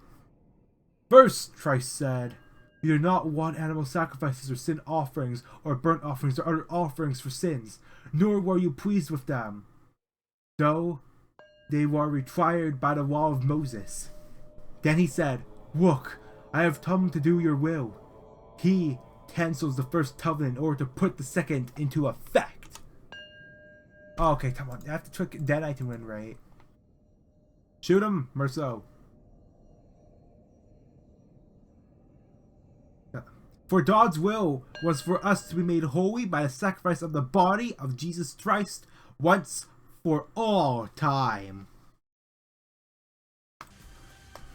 First, Christ said, "You do not want animal sacrifices or sin offerings or burnt offerings or other offerings for sins, nor were you pleased with them, though they were required by the law of Moses." Then he said, "Look, I have come to do your will." He cancels the first covenant in order to put the second into effect. Oh, okay, come on. I have to trick Deadeye to win, right? Shoot him, Merceau. For God's will was for us to be made holy by the sacrifice of the body of Jesus Christ once for all time.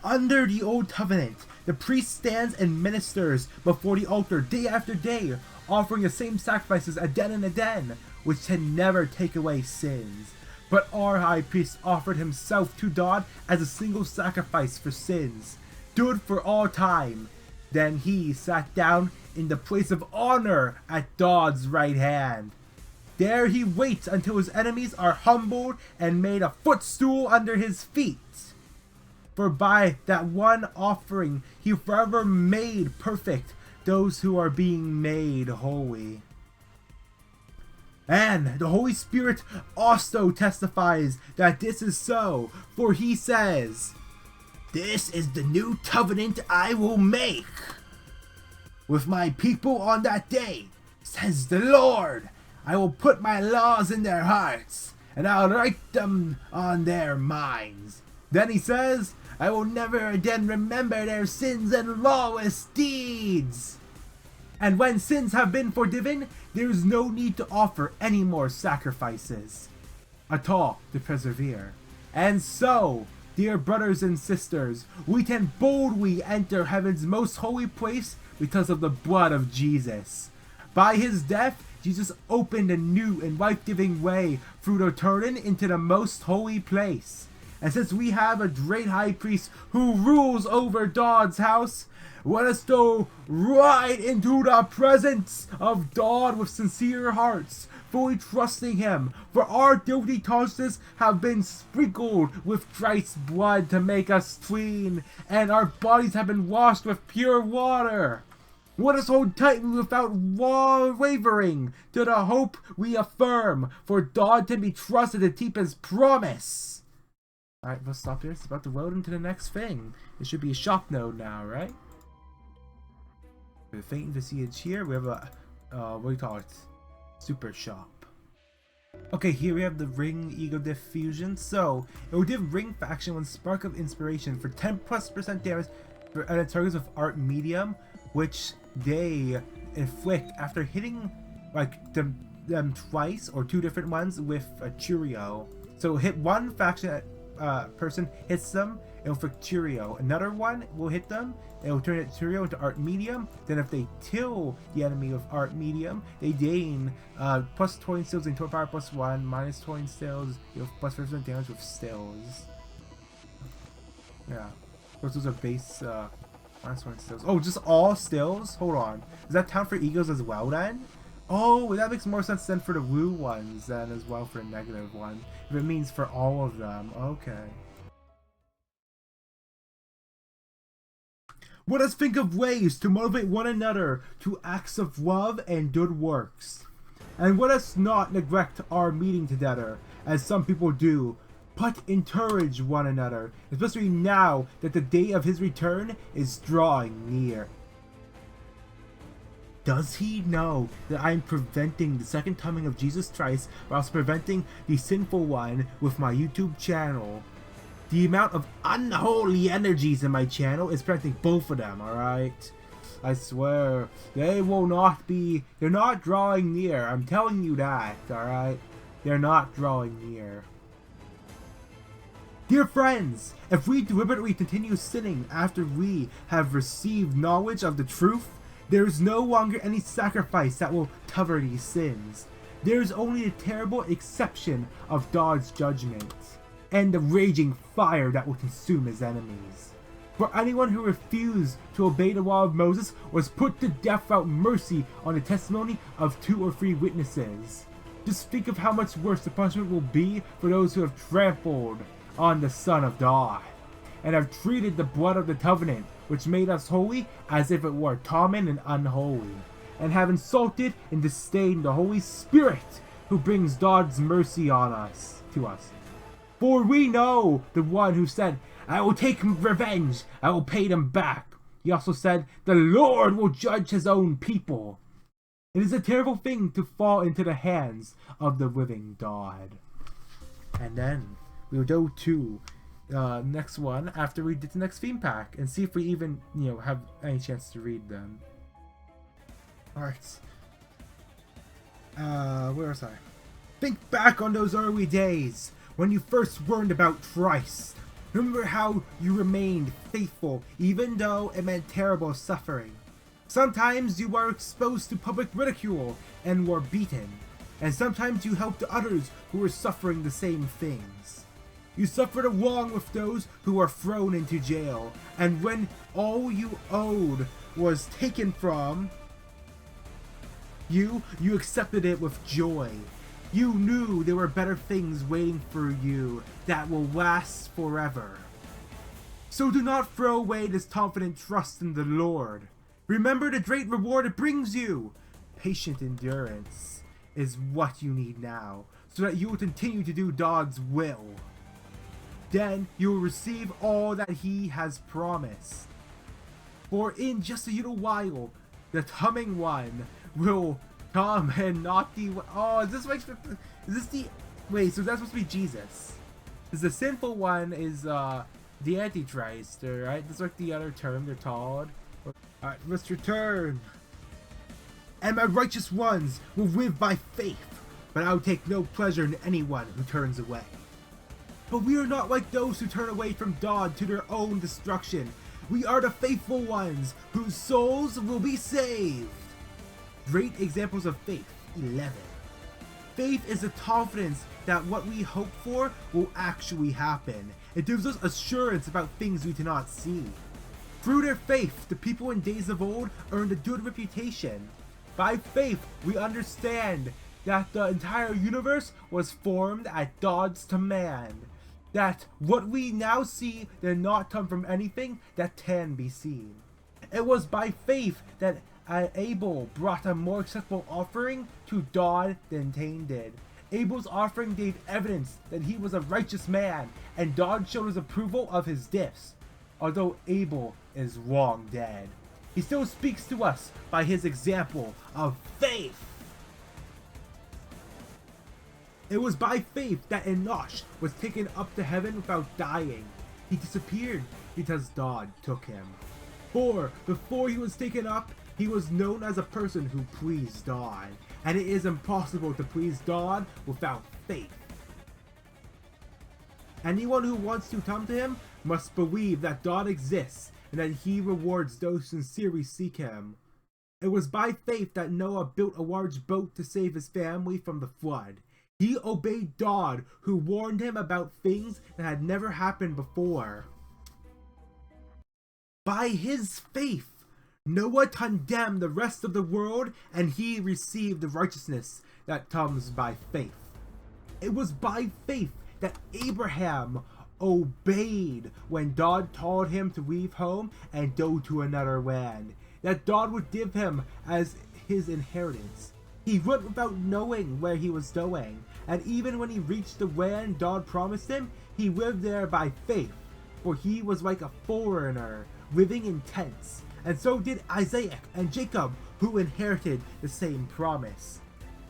Under the old covenant, the priest stands and ministers before the altar day after day, offering the same sacrifices again and again, which can never take away sins. But our high priest offered himself to God as a single sacrifice for sins, good for all time. Then he sat down in the place of honor at God's right hand. There he waits until his enemies are humbled and made a footstool under his feet. For by that one offering he forever made perfect those who are being made holy. And the Holy Spirit also testifies that this is so, for he says, "This is the new covenant I will make with my people on that day, says the Lord. I will put my laws in their hearts, and I'll write them on their minds." Then he says, "I will never again remember their sins and lawless deeds." And when sins have been forgiven, there is no need to offer any more sacrifices at all to persevere. And so, dear brothers and sisters, we can boldly enter heaven's most holy place because of the blood of Jesus. By his death, Jesus opened a new and life-giving way through the turning into the most holy place. And since we have a great high priest who rules over Dod's house, let us go right into the presence of Dod with sincere hearts, fully trusting him, for our guilty consciences have been sprinkled with Christ's blood to make us clean, and our bodies have been washed with pure water. Let us hold tightly without wavering to the hope we affirm, for Dod can be trusted to keep his promise. Alright, let's stop here. It's about to load into the next thing. It should be a shop node now, right? We're fainting to see it here. We have a, what do you call it? Super shop. Okay, here we have the Ring Ego Diffusion. So, it will give Ring Faction one Spark of Inspiration for 10+% damage and it targets with Art Medium, which they inflict after hitting like them twice or two different ones with a Churio. So hit one faction person hits them, it'll inflict Churio. Another one will hit them, it'll turn it Churio into Art Medium. Then if they kill the enemy with Art Medium, they gain plus 20 stills and 25 plus 1, minus 20 stills, plus 50% damage with stills. Yeah. Those are base minus 1 stills. Oh, just all stills? Hold on. Does that count for egos as well then? Oh, that makes more sense than for the woo ones than as well for the negative one. If it means for all of them. Okay. Let us think of ways to motivate one another to acts of love and good works. And let us not neglect our meeting together, as some people do, but encourage one another, especially now that the day of his return is drawing near. Does he know that I am preventing the second coming of Jesus Christ whilst preventing the Sinful One with my YouTube channel? The amount of unholy energies in my channel is preventing both of them, alright? I swear, they will not be, they're not drawing near, I'm telling you that, alright? They're not drawing near. Dear friends, if we deliberately continue sinning after we have received knowledge of the truth, there is no longer any sacrifice that will cover these sins. There is only a terrible exception of God's judgment, and the raging fire that will consume his enemies. For anyone who refused to obey the law of Moses was put to death without mercy on the testimony of 2 or 3 witnesses. Just think of how much worse the punishment will be for those who have trampled on the Son of God, and have treated the blood of the covenant, which made us holy, as if it were common and unholy, and have insulted and disdained the Holy Spirit, who brings God's mercy on us, to us. For we know the one who said, I will take revenge, I will pay them back. He also said, the Lord will judge his own people. It is a terrible thing to fall into the hands of the living God. And then we'll go to next one after we get the next theme pack and see if we even, have any chance to read them. Alright. Where was I? Think back on those early days when you first learned about Christ. Remember how you remained faithful even though it meant terrible suffering. Sometimes you were exposed to public ridicule and were beaten, and sometimes you helped others who were suffering the same things. You suffered along with those who were thrown into jail, and when all you owed was taken from you, you accepted it with joy. You knew there were better things waiting for you that will last forever. So do not throw away this confident trust in the Lord. Remember the great reward it brings you. Patient endurance is what you need now, so that you will continue to do God's will. Then you will receive all that he has promised. For in just a little while, the coming one will come and not the... Oh, is this the... Wait, so that's supposed to be Jesus. Because the Sinful One is the Antichrist, right? That's like the other term they're called. Alright, let's return. And my righteous ones will live by faith, but I will take no pleasure in anyone who turns away. But we are not like those who turn away from God to their own destruction. We are the faithful ones whose souls will be saved. Great examples of faith, 11. Faith is the confidence that what we hope for will actually happen. It gives us assurance about things we cannot see. Through their faith, the people in days of old earned a good reputation. By faith, we understand that the entire universe was formed at God's command. That what we now see did not come from anything that can be seen. It was by faith that Abel brought a more acceptable offering to God than Cain did. Abel's offering gave evidence that he was a righteous man, and God showed his approval of his gifts. Although Abel is long dead, he still speaks to us by his example of faith. It was by faith that Enosh was taken up to heaven without dying. He disappeared because God took him. For before he was taken up, he was known as a person who pleased God, and it is impossible to please God without faith. Anyone who wants to come to him must believe that God exists and that he rewards those who sincerely seek him. It was by faith that Noah built a large boat to save his family from the flood. He obeyed God, who warned him about things that had never happened before. By his faith, Noah condemned the rest of the world, and he received the righteousness that comes by faith. It was by faith that Abraham obeyed when God told him to leave home and go to another land, that God would give him as his inheritance. He went without knowing where he was going, and even when he reached the land God promised him, he lived there by faith, for he was like a foreigner living in tents, and so did Isaac and Jacob, who inherited the same promise.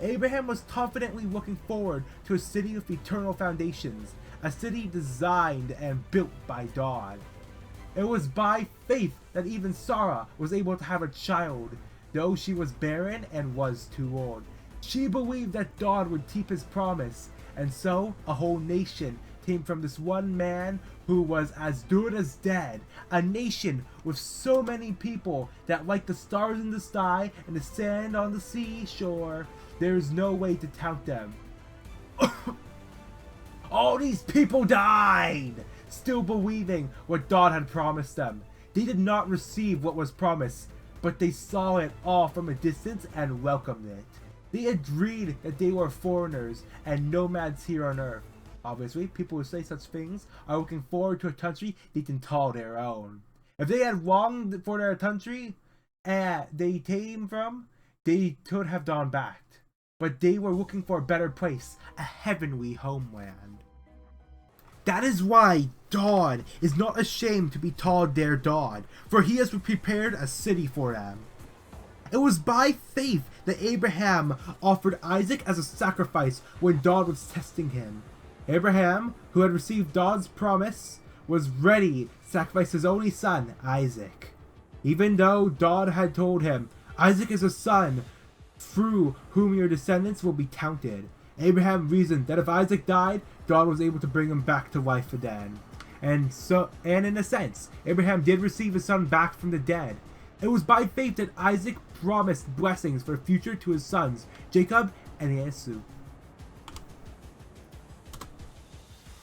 Abraham was confidently looking forward to a city with eternal foundations, a city designed and built by God. It was by faith that even Sarah was able to have a child, though she was barren and was too old. She believed that God would keep his promise, and so a whole nation came from this one man who was as good as dead. A nation with so many people that, like the stars in the sky and the sand on the seashore, there is no way to count them. All these people died, still believing what God had promised them. They did not receive what was promised, but they saw it all from a distance and welcomed it. They agreed that they were foreigners and nomads here on Earth. Obviously, people who say such things are looking forward to a country they can call their own. If they had longed for their country they came from, they could have gone back. But they were looking for a better place, a heavenly homeland. That is why God is not ashamed to be called their God, for he has prepared a city for them. It was by faith that Abraham offered Isaac as a sacrifice when God was testing him. Abraham, who had received God's promise, was ready to sacrifice his only son, Isaac. Even though God had told him, Isaac is a son through whom your descendants will be counted. Abraham reasoned that if Isaac died, God was able to bring him back to life again. And in a sense, Abraham did receive his son back from the dead. It was by faith that Isaac promised blessings for the future to his sons, Jacob and Esau.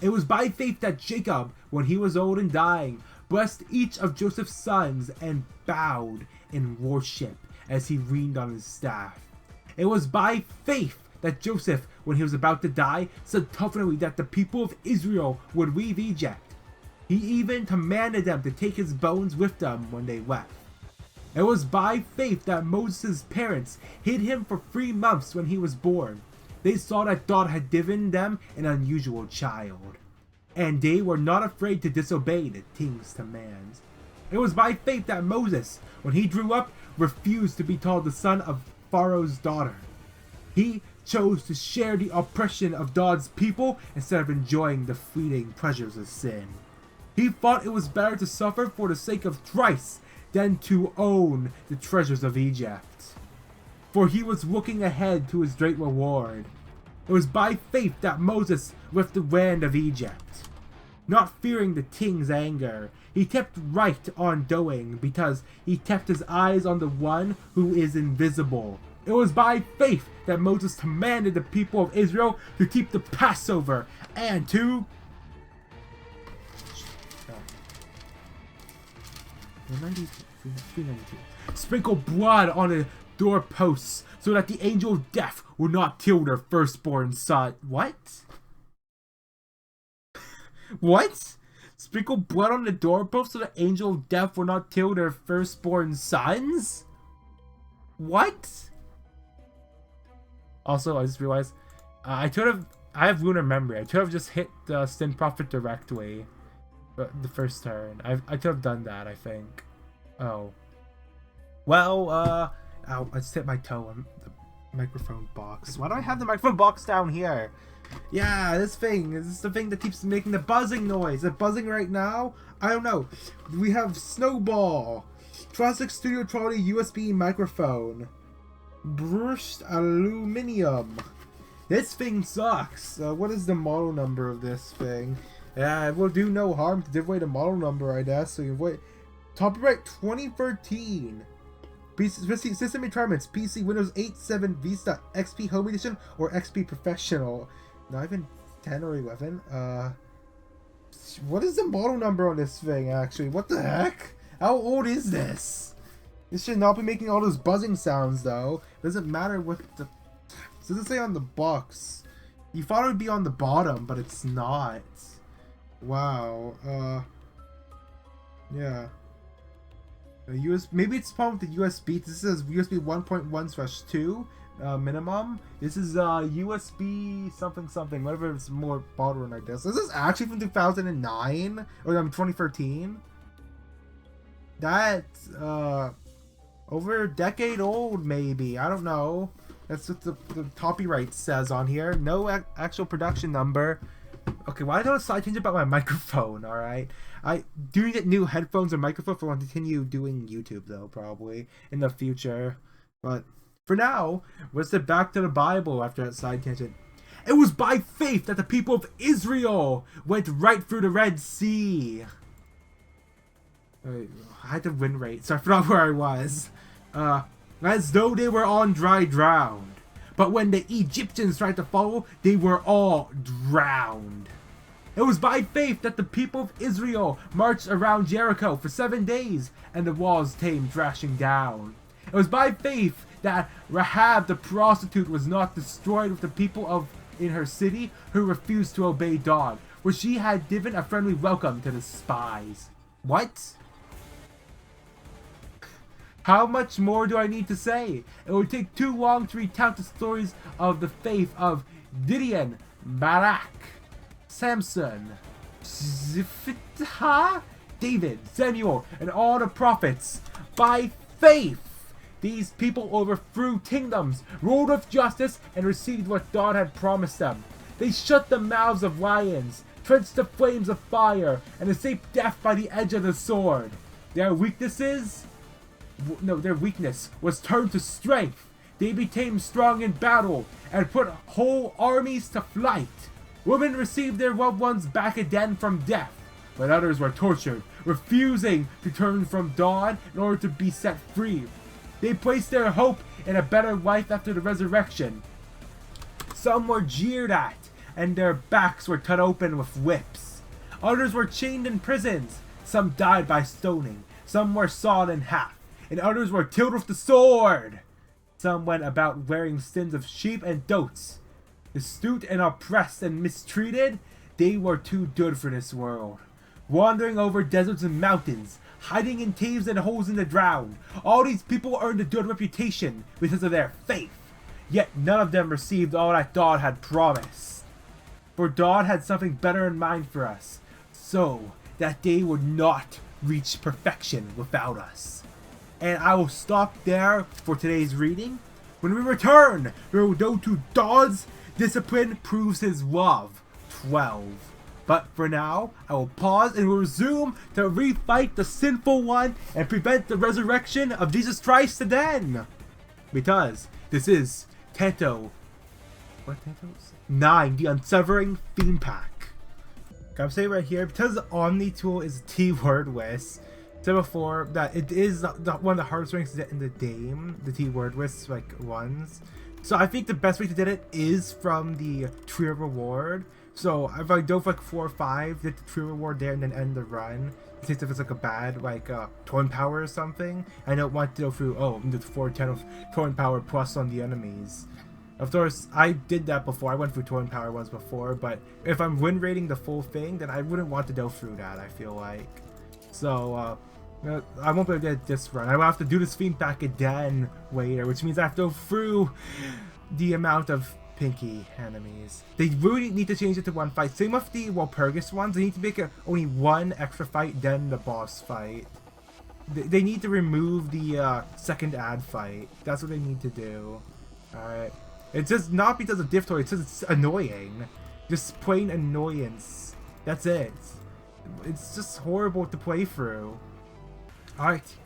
It was by faith that Jacob, when he was old and dying, blessed each of Joseph's sons and bowed in worship as he leaned on his staff. It was by faith that Joseph, when he was about to die, said confidently that the people of Israel would leave Egypt. He even commanded them to take his bones with them when they left. It was by faith that Moses' parents hid him for 3 months when he was born. They saw that God had given them an unusual child, and they were not afraid to disobey the king's commands. It was by faith that Moses, when he grew up, refused to be called the son of Pharaoh's daughter. He chose to share the oppression of God's people instead of enjoying the fleeting pleasures of sin. He thought it was better to suffer for the sake of Christ than to own the treasures of Egypt, for he was looking ahead to his great reward. It was by faith that Moses left the land of Egypt. Not fearing the king's anger, he kept right on going because he kept his eyes on the one who is invisible. It was by faith that Moses commanded the people of Israel to keep the Passover and to 392. Sprinkle blood on the doorposts so that the angel of death will not kill their firstborn son. What? What? Sprinkle blood on the doorposts so the angel of death will not kill their firstborn sons? What? Also, I just realized I have lunar memory. I could have just hit the Sin Prophet directly the first turn. I could have done that, I think. Oh. Well, ow, I just hit my toe on the microphone box. Why do I have the microphone box down here? Yeah, this is the thing that keeps making the buzzing noise. Is it buzzing right now? I don't know. We have Snowball, Classic Studio Quality USB microphone, brushed aluminium. This thing sucks. What is the model number of this thing? Yeah, it will do no harm to give away the model number, I guess. So you wait. Copyright 2013. System requirements: PC, Windows 8, 7, Vista, XP Home Edition, or XP Professional. Not even 10 or 11. What is the model number on this thing, actually? What the heck? How old is this? This should not be making all those buzzing sounds, though. Doesn't matter what the... It doesn't say on the box. You thought it would be on the bottom, but it's not. Wow. Yeah. Maybe it's a problem with the USB. This says USB 1.1/2 minimum. This is USB something, whatever is more modern, I guess. This is actually from 2009 or 2013. That's over a decade old, maybe. I don't know. That's what the copyright says on here. No actual production number. Okay, why don't I side change about my microphone? All right, I do get new headphones or microphone if I want to continue doing YouTube, though, probably in the future. But for now, let's get back to the Bible after that side tangent. It was by faith that the people of Israel went right through the Red Sea. I had the win rate, so I forgot where I was. As though they were on dry ground. But when the Egyptians tried to follow, they were all drowned. It was by faith that the people of Israel marched around Jericho for 7 days, and the walls came crashing down. It was by faith that Rahab the prostitute was not destroyed with the people in her city who refused to obey God, where she had given a friendly welcome to the spies. What? How much more do I need to say? It would take too long to recount the stories of the faith of Gideon, Barak, Samson, Ziphiah, David, Samuel, and all the prophets. By faith, these people overthrew kingdoms, ruled with justice, and received what God had promised them. They shut the mouths of lions, quenched the flames of fire, and escaped death by the edge of the sword. Their weakness was turned to strength. They became strong in battle and put whole armies to flight. Women received their loved ones back again from death, but others were tortured, refusing to turn from God in order to be set free. They placed their hope in a better life after the resurrection. Some were jeered at, and their backs were cut open with whips. Others were chained in prisons. Some died by stoning. Some were sawed in half, and others were killed with the sword. Some went about wearing skins of sheep and goats. Astute and oppressed and mistreated, they were too good for this world. Wandering over deserts and mountains, hiding in caves and holes in the ground, all these people earned a good reputation because of their faith. Yet none of them received all that God had promised. For God had something better in mind for us, so that they would not reach perfection without us. And I will stop there for today's reading. When we return, we will go to God's discipline proves his love. 12. But for now, I will pause and will resume to refight the Sinful One and prevent the resurrection of Jesus Christ again. Because this is Canto... What Cantos? 9, the Unsevering theme pack. Gotta say right here, because Omni Tool is keywordless, said before that it is one of the hardest ranks in the game, the T word with like ones. So I think the best way to get it is from the trio reward. So if I go for like 4 or 5, get the trio reward there and then end the run. In case if it's like a bad like torn power or something, I don't want to go through the 410 of torn power plus on the enemies. Of course, I did that before. I went through torn power once before, but if I'm win rating the full thing, then I wouldn't want to go through that. I feel like. So I won't be able to get this run. I will have to do this theme pack again later, which means I have to go through the amount of pinky enemies. They really need to change it to one fight. Same with the Walpurgis ones. They need to make it only one extra fight, then the boss fight. They need to remove the second ad fight. That's what they need to do. Alright. It's just not because of diff toy, it's just it's annoying. Just plain annoyance. That's it. It's just horrible to play through. Alright,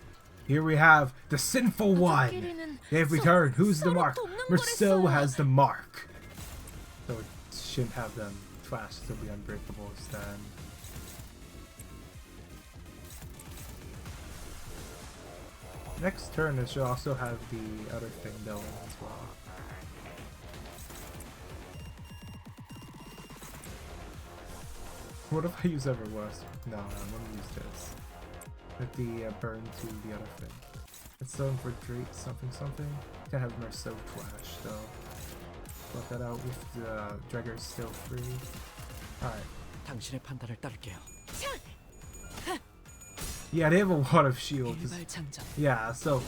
here we have the Sinful One. They have returned. Who's the mark? Merceau has the mark. So it shouldn't have them flash to be unbreakables then. Next turn it should also have the other thing going as well. What if I use Everwest? No, I'm gonna use this. With the burn to the other thing. It's so for Drake something. Can't have Merceau flash though. Got that out with the Dregger's still free. Alright. 당신의 판단을 따를게요. Yeah, they have a lot of shields. Yeah, so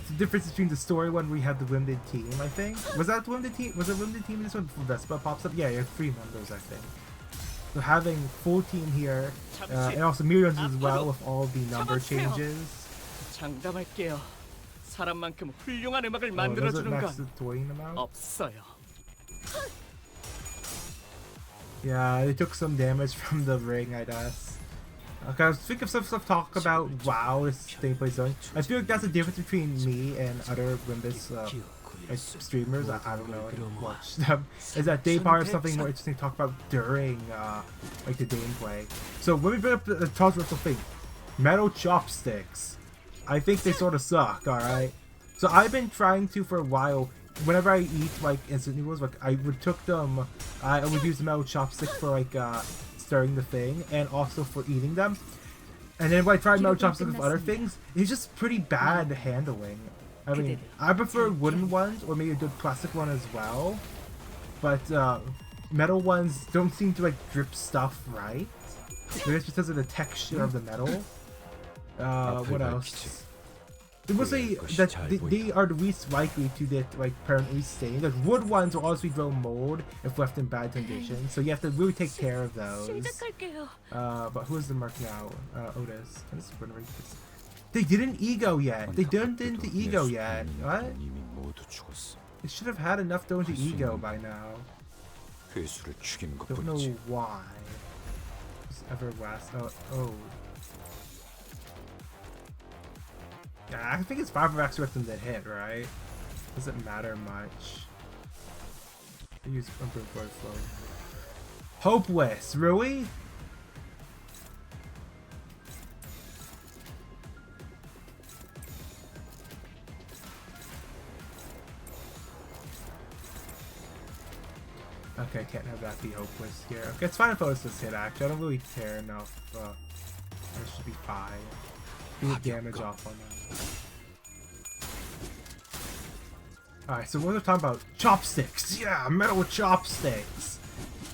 the difference between the story one we had the wounded team, I think. Was that the wounded team? Was it wounded team in this one? Vespa pops up? Yeah, you have 3 members, I think. So having full team here, and also Miriam's as well with all the number changes. 장담할게요. 사람만큼 훌륭한 음악을 Does it 만들어주는 max 건 the Dwayne amount? 없어요. Yeah, they took some damage from the ring, I guess. Okay, I was thinking of some stuff to talk about WoW, this gameplay zone. I feel like that's the difference between me and other Limbus like streamers. I don't know, I don't watch them. Is that they probably have something more interesting to talk about during like the gameplay. So when we bring up the controversial thing, metal chopsticks. I think they sort of suck, alright? So I've been trying to for a while. Whenever I eat like instant noodles, like I would use the metal chopstick for like stirring the thing and also for eating them. And then when I tried metal chopsticks with other things, it's just pretty bad handling. I mean, I prefer wooden ones or maybe a good plastic one as well. But metal ones don't seem to like drip stuff right. Maybe it's because of the texture of the metal. What else? They will say that they are the least likely to get like permanently stained. Like wood ones will also grow mold if left in bad conditions, so you have to really take care of those. But who is the mark now? Otis. They didn't ego yet. They didn't into ego yet. What? They should have had enough to go into ego by now. Don't know why. Oh. Yeah, I think it's 5 of with them that hit, right? Doesn't matter much. I use Umbrin for flow. Hopeless, really? Okay, can't have that be hopeless here. Okay, it's fine if Otis does hit actually. I don't really care enough. It should be 5. Do damage off on that. Alright, so what we're talking about? Chopsticks! Yeah, metal chopsticks!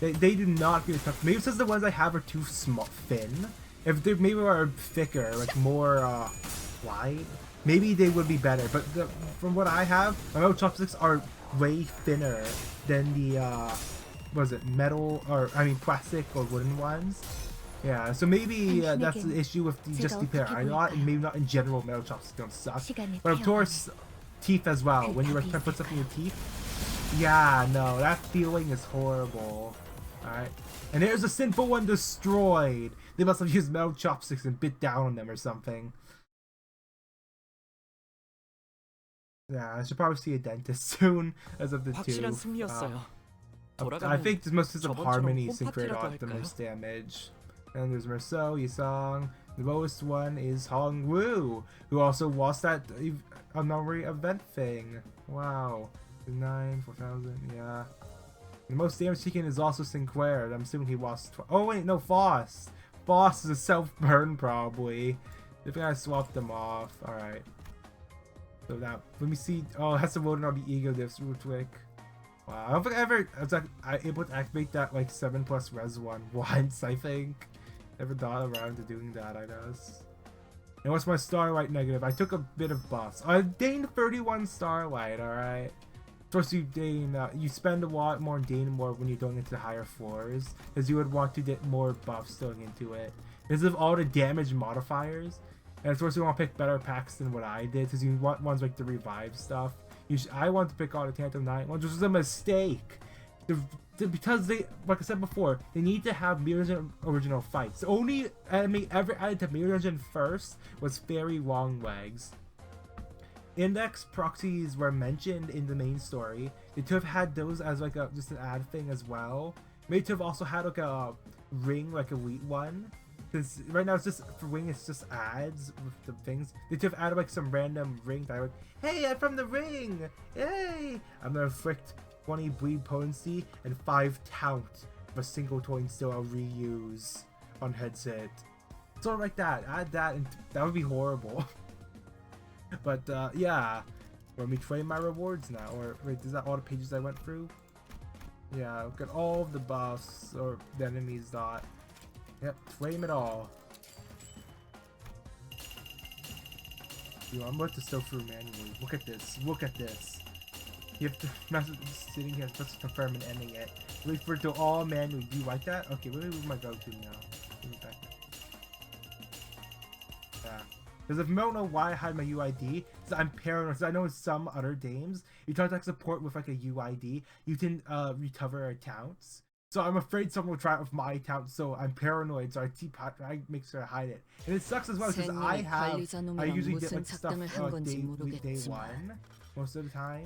They do not get tough. Maybe it's because the ones I have are too small, thin. If they maybe are thicker, like more wide, maybe they would be better. But from what I have, my metal chopsticks are way thinner than the what is it, metal or I mean plastic or wooden ones. Yeah, so maybe that's the issue with just the pair. And maybe not in general metal chopsticks don't suck. But of course, teeth as well. When you try to put something in your teeth. Yeah, no, that feeling is horrible. Alright. And there's a Sinful One destroyed. They must have used metal chopsticks and bit down on them or something. Yeah, I should probably see a dentist soon as of the 2. I think this most of Harmony can create the most damage. And there's Merceau, Yisong, The lowest one is Hong Woo, who also lost that memory event thing. Wow. 9, 4,000, yeah. The most damage taken is also Sinclair. I'm assuming he lost. Oh wait, no, Foss. Foss is a self-burn probably. I think I swapped them off. Alright. So now, let me see. Oh, it has to load in on the ego diffs real quick. Wow, I don't think I ever was like able to activate that like 7+ res one once, I think. Never thought around to doing that, I guess. And what's my Starlight negative? I took a bit of buffs. I gained 31 Starlight, alright. Of course, you gain, you spend a lot more and gain more when you're going into the higher floors, because you would want to get more buffs going into it. Because of all the damage modifiers, and of course you want to pick better packs than what I did, because you want ones like the revive stuff. I want to pick all the Canto IX ones, which was a mistake. Because they, like I said before, they need to have Mirror Dungeon original fights. The only enemy ever added to Mirror Dungeon first was Fairy Longlegs. Index proxies were mentioned in the main story. They could have had those as like a just an ad thing as well. Maybe to have also had like a ring, like elite one. Because right now it's just for ring, it's just ads with the things. They could have added like some random ring that I would, hey, I'm from the ring! Hey! I'm gonna inflict 20 bleed potency and 5 count of a single coin still I'll reuse on headset. Sort of like that. Add that, and that would be horrible. But yeah, let me claim my rewards now. Or wait, is that all the pages I went through? Yeah, look at all of the buffs or the enemies dot. Yep, claim it all. Yo, I'm about to still through manually. Look at this. Look at this. You have to message sitting here just to confirm and ending it. Wait for it to all manually. Do you like that? Okay, let me move my go-to now. Give me back. Yeah. Because if you don't know why I hide my UID, because I'm paranoid. Because I know in some other games, you try to like support with like a UID, you can recover accounts. So I'm afraid someone will try it with my account, so I'm paranoid. So I make sure to hide it, and it sucks as well because I usually get like stuff day one most of the time.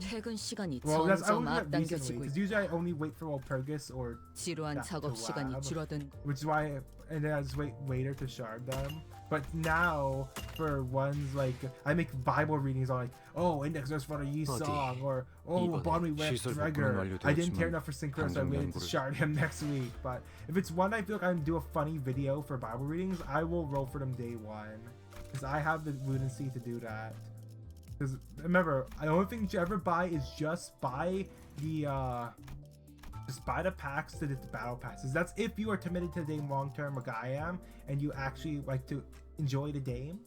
Well, that's I only get recently because usually I only wait for Walpurgis or that to lab, which is why, and then I just wait later to shard them. But now, for ones like, I make Bible readings on like, oh, Index Nurse for a Yi song, or oh, Bonnie West Dregger. I didn't care enough for Synchro, so I waited to shard him next week. But if it's one I feel like I can do a funny video for Bible readings, I will roll for them day one. Because I have the lunacy to do that. Because remember, the only thing you ever buy is just buy the packs to get the battle passes. That's if you are committed to the game long term, like I am, and you actually like to enjoy the game.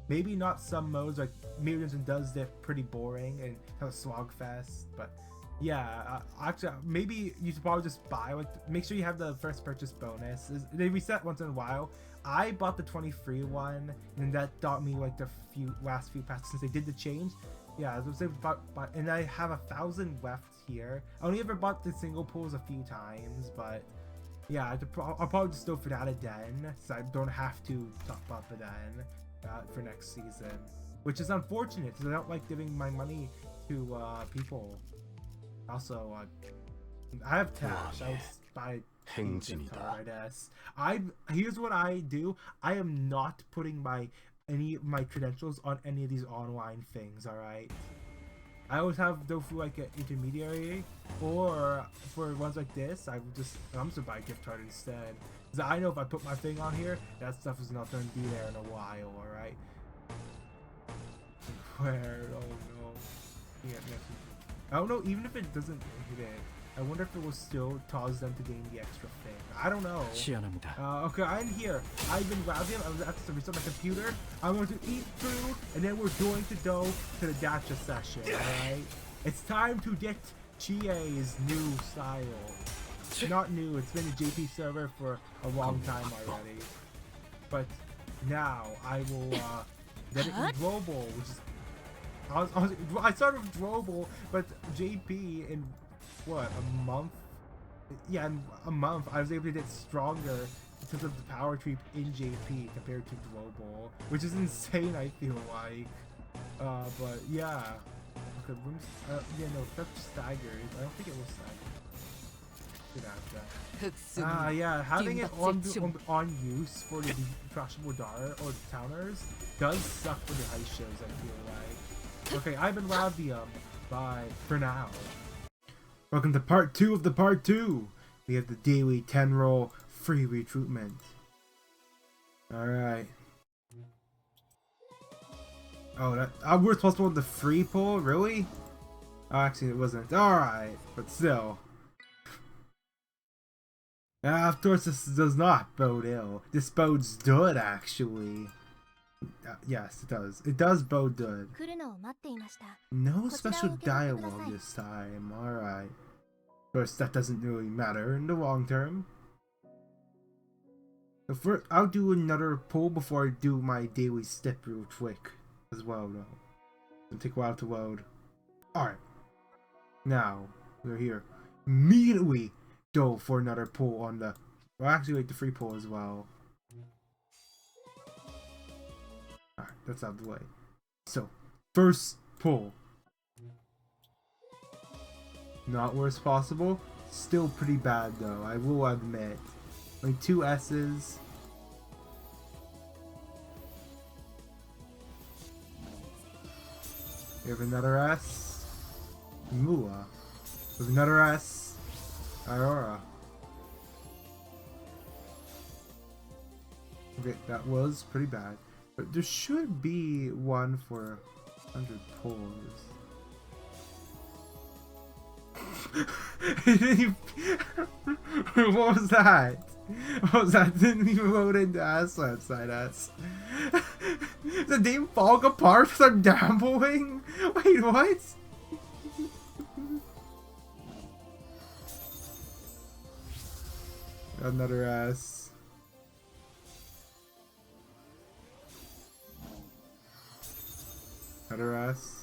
Maybe not some modes, like Mirror Dungeon does get pretty boring and have a slog fest, but yeah, actually maybe you should probably just buy, like, make sure you have the first purchase bonus. They reset once in a while. I bought the 23 one, and that got me like the last few passes since they did the change. Yeah, I was gonna say, and I have 1,000 left here. I only ever bought the single pools a few times, but yeah, I'll probably just go for that again, so I don't have to top up again for next season. Which is unfortunate, because I don't like giving my money to people. Also, I have cash. I would buy a gift card, I guess. Here's what I do. I am not putting any of my credentials on any of these online things, alright? I always have go through like an intermediary, or for ones like this, I'm just gonna buy a gift card instead. Because I know if I put my thing on here, that stuff is not gonna be there in a while, alright? Where? Oh no. Yeah, I don't know, even if it doesn't hit it, I wonder if it will still cause them to gain the extra thing. I don't know. Okay, I'm here. I've been WaVdium. I was about to restart my computer. I'm going to eat food, and then we're going to go to the Gacha session, alright? It's time to get Chie's new style. Not new, it's been a JP server for a long time already. But now I will get it in global, which is... I started with global, but JP in what, a month? Yeah, in a month I was able to get stronger because of the power creep in JP compared to global, which is insane, I feel like. But yeah. Okay, yeah, no, that's staggered. I don't think it was staggered. Good after. 흑수는 Yeah, having it on 김밥집 use for the trashable daughter or towners does suck for the heist shows, I feel like. Okay, I've been WaVdium. Bye for now. Welcome to part 2 of the part 2. We have the daily 10 roll free recruitment. Alright. Oh, we're supposed to go with the free pull? Really? Oh, actually, it wasn't. Alright, but still. Of course, this does not bode ill. This bodes good, actually. Yes, it does. It does bode good. No special dialogue this time. Alright. Of course, that doesn't really matter in the long term. So first, I'll do another pull before I do my daily step real quick as well, though. It'll take a while to load. Alright. Now, we're here. Immediately go for another pull on the... Well, actually, like the free pull as well. Alright, that's out of the way. So, first pull. Not worst possible. Still pretty bad, though, I will admit. Like 2 S's. We have another S. Mua. With another S. Aurora. Okay, that was pretty bad. But there should be one for 100 pulls. What was that? What was that? Didn't even load into S website S. The game falling apart because I'm gambling? Wait, what? Another S. Another S.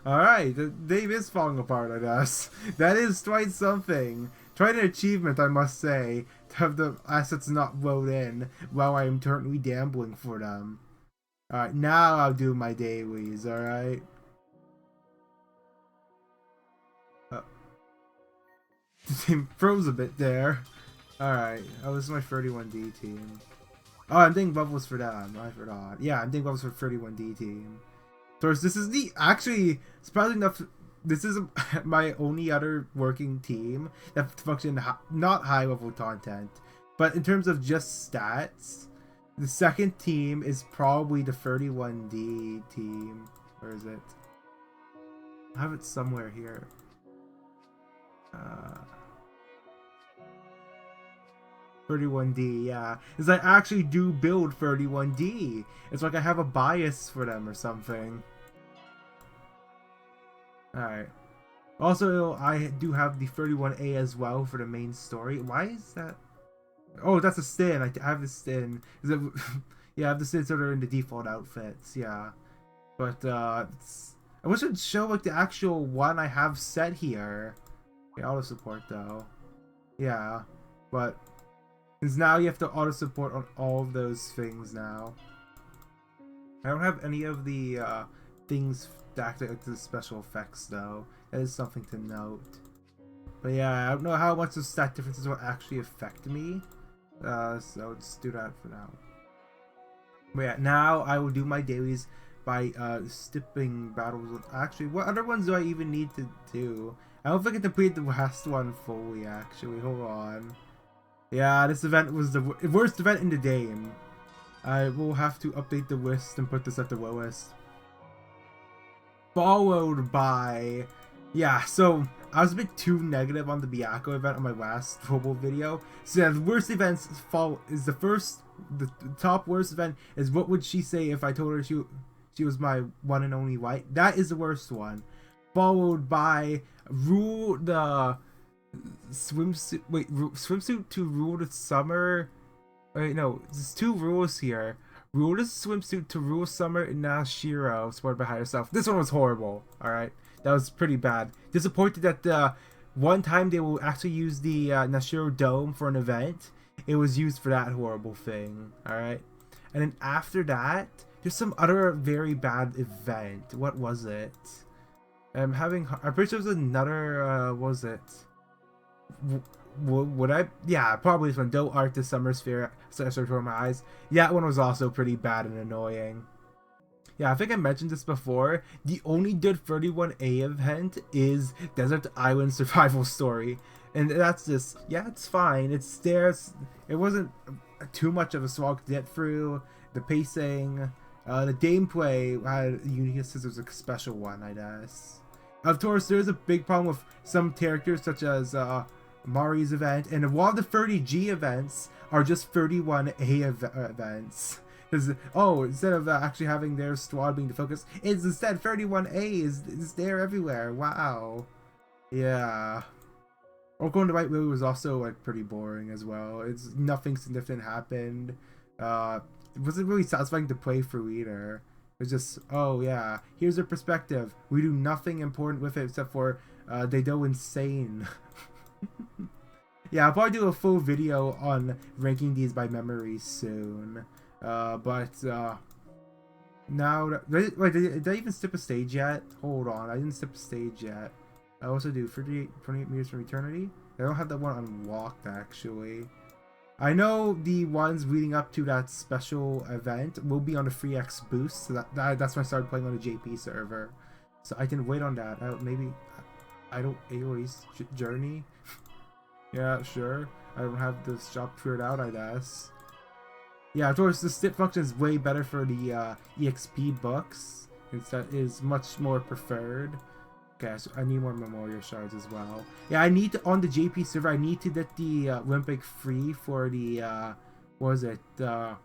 Alright, the game is falling apart, I guess. That is quite something. Quite an achievement, I must say, to have the assets not load in while I am currently gambling for them. Alright, now I'll do my dailies, alright? The game froze a bit there. Alright, oh, this is my 31D team. Oh, I'm thinking bubbles for them. I forgot. Yeah, I'm thinking bubbles for 31D team. Of course, this is the actually surprisingly enough. This is my only other working team that functions not high level content, but in terms of just stats, the second team is probably the 31D team. Where is it? I have it somewhere here. 31D, yeah. It's like I actually do build 31D. It's like I have a bias for them or something. Alright. Also, I do have the 31A as well for the main story. Why is that? Oh, that's a stin. I have the stin. Is it... Yeah, I have the stins that are in the default outfits, yeah. But, I wish it would show, like, the actual one I have set here. Okay, auto support, though. Yeah, but... Because now you have to auto support on all of those things now. I don't have any of the things stacked like the special effects though. That is something to note. But yeah, I don't know how much those stat differences will actually affect me. So just do that for now. But yeah, now I will do my dailies by skipping battles. Actually, what other ones do I even need to do? I don't think I completed the last one fully actually. Hold on. Yeah, this event was the worst event in the game. I will have to update the list and put this at the lowest. Followed by... Yeah, so I was a bit too negative on the Byakuya event on my last global video. So yeah, the worst events is the first... The top worst event is what would she say if I told her she was my one and only white. That is the worst one. Followed by rule the... swimsuit. Wait, swimsuit to rule the summer. Wait, no, there's 2 rules here. Rule the swimsuit to rule summer in Nashiro, supported by higher self. This one was horrible. All right, that was pretty bad. Disappointed that one time they will actually use the Nashiro Dome for an event. It was used for that horrible thing. All right, and then after that, there's some other very bad event. What was it? I'm pretty sure there's another, what was it? Would I? Yeah, probably this one. Don't Art the Summer Sphere. Sorry for my eyes. Yeah, that one was also pretty bad and annoying. Yeah, I think I mentioned this before. The only good 31A event is Desert Island Survival Story. And that's just, yeah, it's fine. It's there. It wasn't too much of a slog to get through. The pacing, the gameplay had uniqueness. It was a special one, I guess. Of course, there's a big problem with some characters such as Mari's event, and a lot of the 30G events are just 31A events. Because, oh, instead of actually having their squad being the focus, it's instead 31A is there everywhere. Wow. Yeah. Or Going the Right Way was also like pretty boring as well. It's nothing significant happened. It wasn't really satisfying to play through either. It was just, oh yeah, here's a perspective. We do nothing important with it except for they go insane. Yeah, I'll probably do a full video on ranking these by memory soon. Now, wait, did I even skip a stage yet? Hold on, I didn't skip a stage yet. I also do 28 meters from eternity. I don't have that one unlocked actually. I know the ones leading up to that special event will be on the free X boost, so that's when I started playing on the JP server. So I can wait on that. Maybe I don't AoE's journey. Yeah, sure. I don't have this job cleared out, I guess. Yeah, of course, the skip function is way better for the EXP books. That is much more preferred. Okay, so I need more memoria shards as well. Yeah, I need to, on the JP server, I need to get the Olympic free for the, what was it? What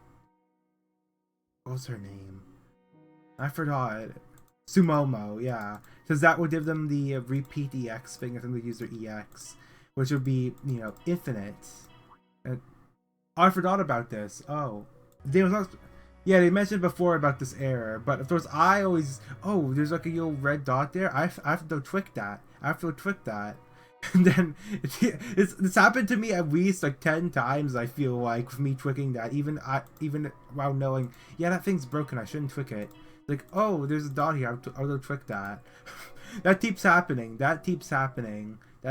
was her name? I forgot. Sumomo, yeah. Because that would give them the repeat EX thing if they use their EX. Which would be, you know, infinite. And, oh, I forgot about this. Oh. Yeah, they mentioned before about this error, but of course I always, oh, there's like a little red dot there. I have to tweak that. And then it's happened to me at least like 10 times. I feel like with me tweaking that, even while knowing, yeah, that thing's broken. I shouldn't tweak it. Like, oh, there's a dot here. I'll go tweak that. That keeps happening. That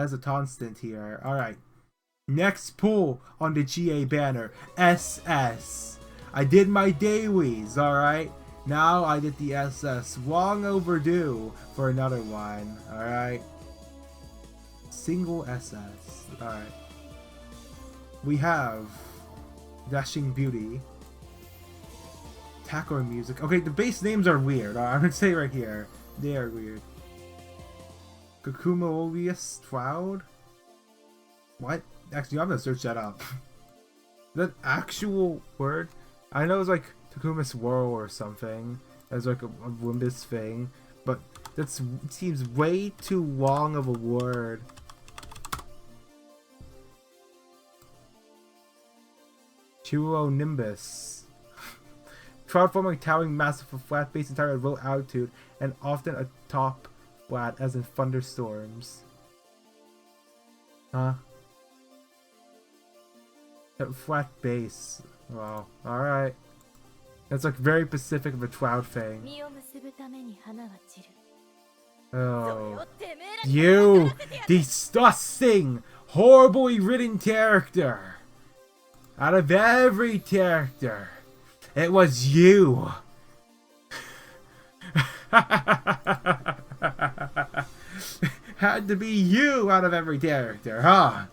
is a constant here. All right. Next pull on the GA banner, SS. I did my dailies, alright? Now I did the SS. Long overdue for another one, alright? Single SS, alright. We have Dashing Beauty. Taco Music. Okay, the base names are weird. I'm gonna say right here. They are weird. Kakumolius Cloud? What? Actually, I'm gonna search that up. That actual word? I know it's like Takuma's Swirl or something. As like a Limbus thing. But it seems way too long of a word. Chuo Nimbus. Cloud forming towering massive with flat base entire at low altitude and often a top flat as in thunderstorms. Huh? That flat base. Wow. Alright. That's like very specific of a cloud thing. Oh. You disgusting, horribly written character. Out of every character, it was you. Had to be you out of every character, huh?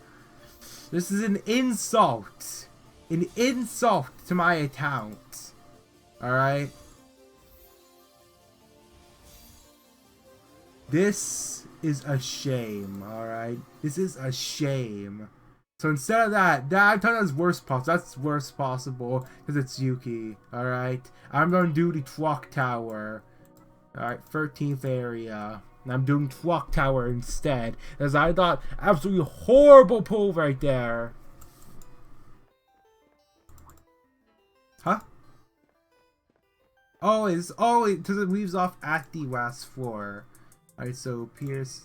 This is an insult. An insult to my account. Alright? This is a shame, alright? This is a shame. So instead of that, I'm telling you that's worst possible. That's worst possible because it's Yuki, alright? I'm going to do the clock tower. Alright, 13th area. And I'm doing clock tower instead. As I thought, absolutely horrible pull right there. Huh? Oh, because it leaves off at the last floor. Alright, so Pierce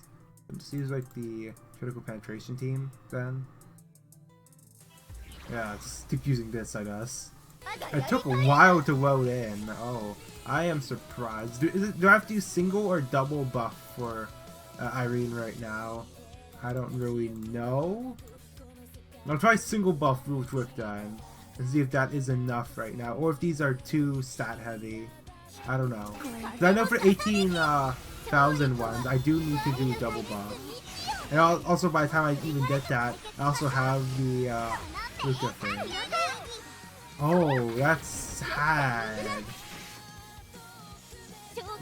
seems like the critical penetration team then. Yeah, just keep using this, I guess. It took a while to load in. Oh, I am surprised. Do I have to use single or double buff for Irene right now. I don't really know. I'll try single buff Rutrick then and see if that is enough right now, or if these are too stat heavy. I don't know. But I know for 18,000 ones, I do need to do double buff. And also by the time I even get that, I also have the Lucio thing. Oh, that's sad.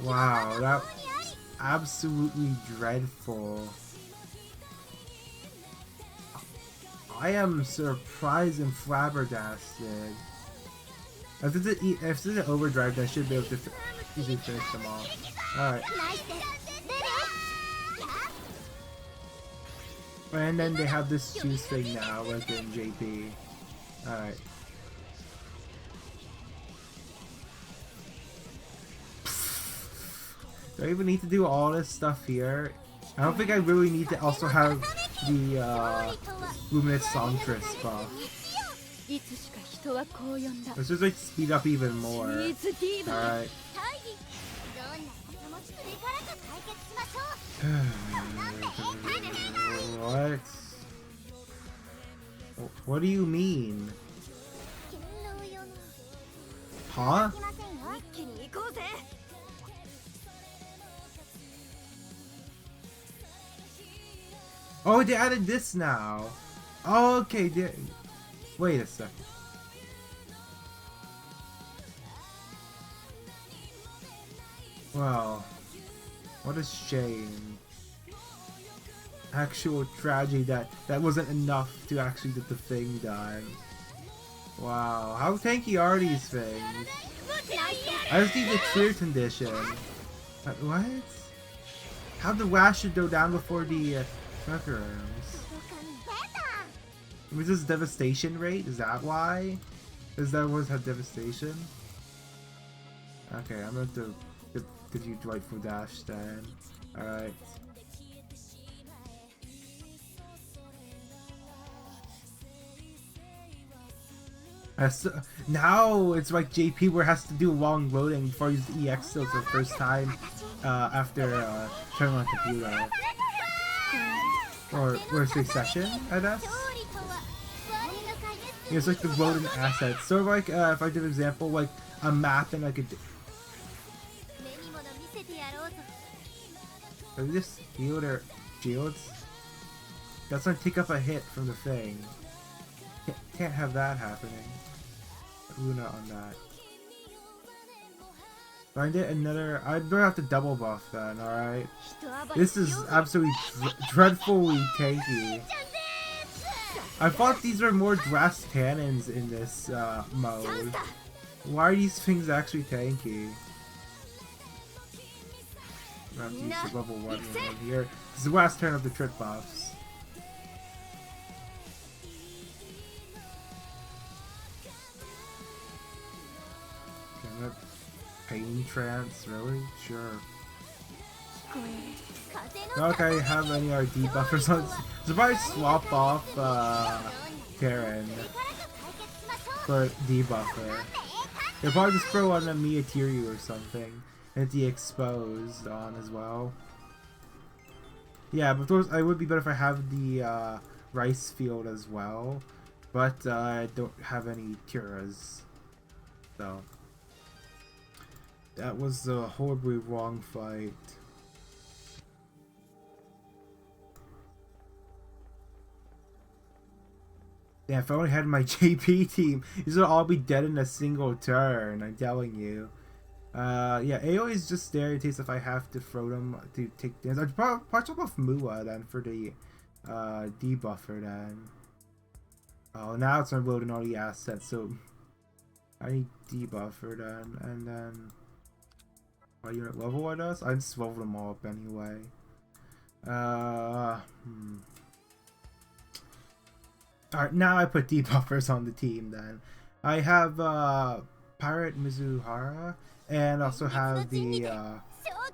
Wow, that's absolutely dreadful. I am surprised and flabbergasted. If this is an overdrive, then I should be able to easily finish them all. Alright. And then they have this choose thing now, like in JP. Alright. Do I even need to do all this stuff here? I don't think I really need to also have the Luminous Songstress buff. Let's just like speed up even more. Alright. What? What do you mean? Huh? Oh, they added this now. Oh, okay. Wait a second. Wow. What a shame. Actual tragedy that wasn't enough to actually get the thing done. Wow. How tanky are these things? I just need the clear condition. What? How the Wash should go down before the Records? Was this devastation rate? Is that why? Is that what had devastation? Okay, I'm going to give you Delightful Dash then. Alright. Now it's like JP where it has to do long loading before you use the EX skills for the first time after turning on the computer. Or where's the session, I guess? It's like the loading assets. So like if I did an example, like a map and I could are they just heal their shields? That's gonna take up a hit from the thing. Can't have that happening. Luna on that. Find it another. I'd better have to double buff then, alright? This is absolutely dreadfully tanky. I thought these were more drastic cannons in this mode. Why are these things actually tanky? I'm gonna have to use the level 1 one here. This is the last turn of the trip buffs. Pain trance, really? Sure. Not like I have any other debuffers on. So probably swap off Karen for debuffer. They'll probably just throw on a Miatiryu or something and the exposed on as well. Yeah, but those it would be better if I have the rice field as well, but I don't have any Tiras, so. That was a horribly wrong fight. Yeah, if I only had my JP team, these would all be dead in a single turn, I'm telling you. Yeah, AoE is just there in case if I have to throw them to take damage. I'd probably chop off Mua then for the debuffer then. Oh, now it's unloading all the assets, so I need debuffer then, and then unit level I guess? I just leveled them all up anyway. Alright, now I put debuffers on the team then. I have Pirate Mizuhara and also have the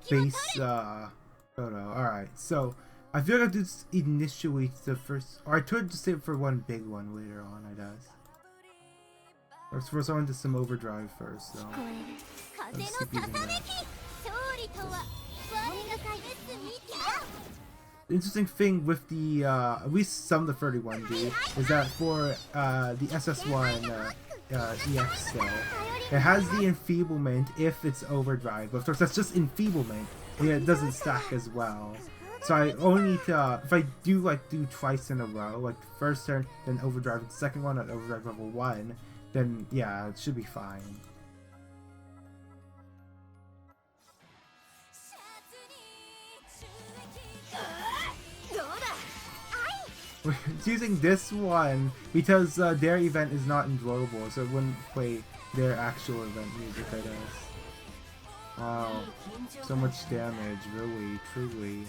base photo. Alright, so I feel like I just initially the first, or I could just save for one big one later on, I guess. Or first I went to some overdrive first, so let's skip using that. Interesting thing with the at least some of the 31D is that for the SS1 EX still, it has the enfeeblement if it's overdrive, but of course that's just enfeeblement, and it doesn't stack as well. So I only need to, if I do twice in a row, like first turn, then overdrive, the second one at overdrive level 1, then yeah, it should be fine. We're using this one because their event is not enjoyable, so it wouldn't play their actual event music, I guess. Wow, so much damage, really, truly.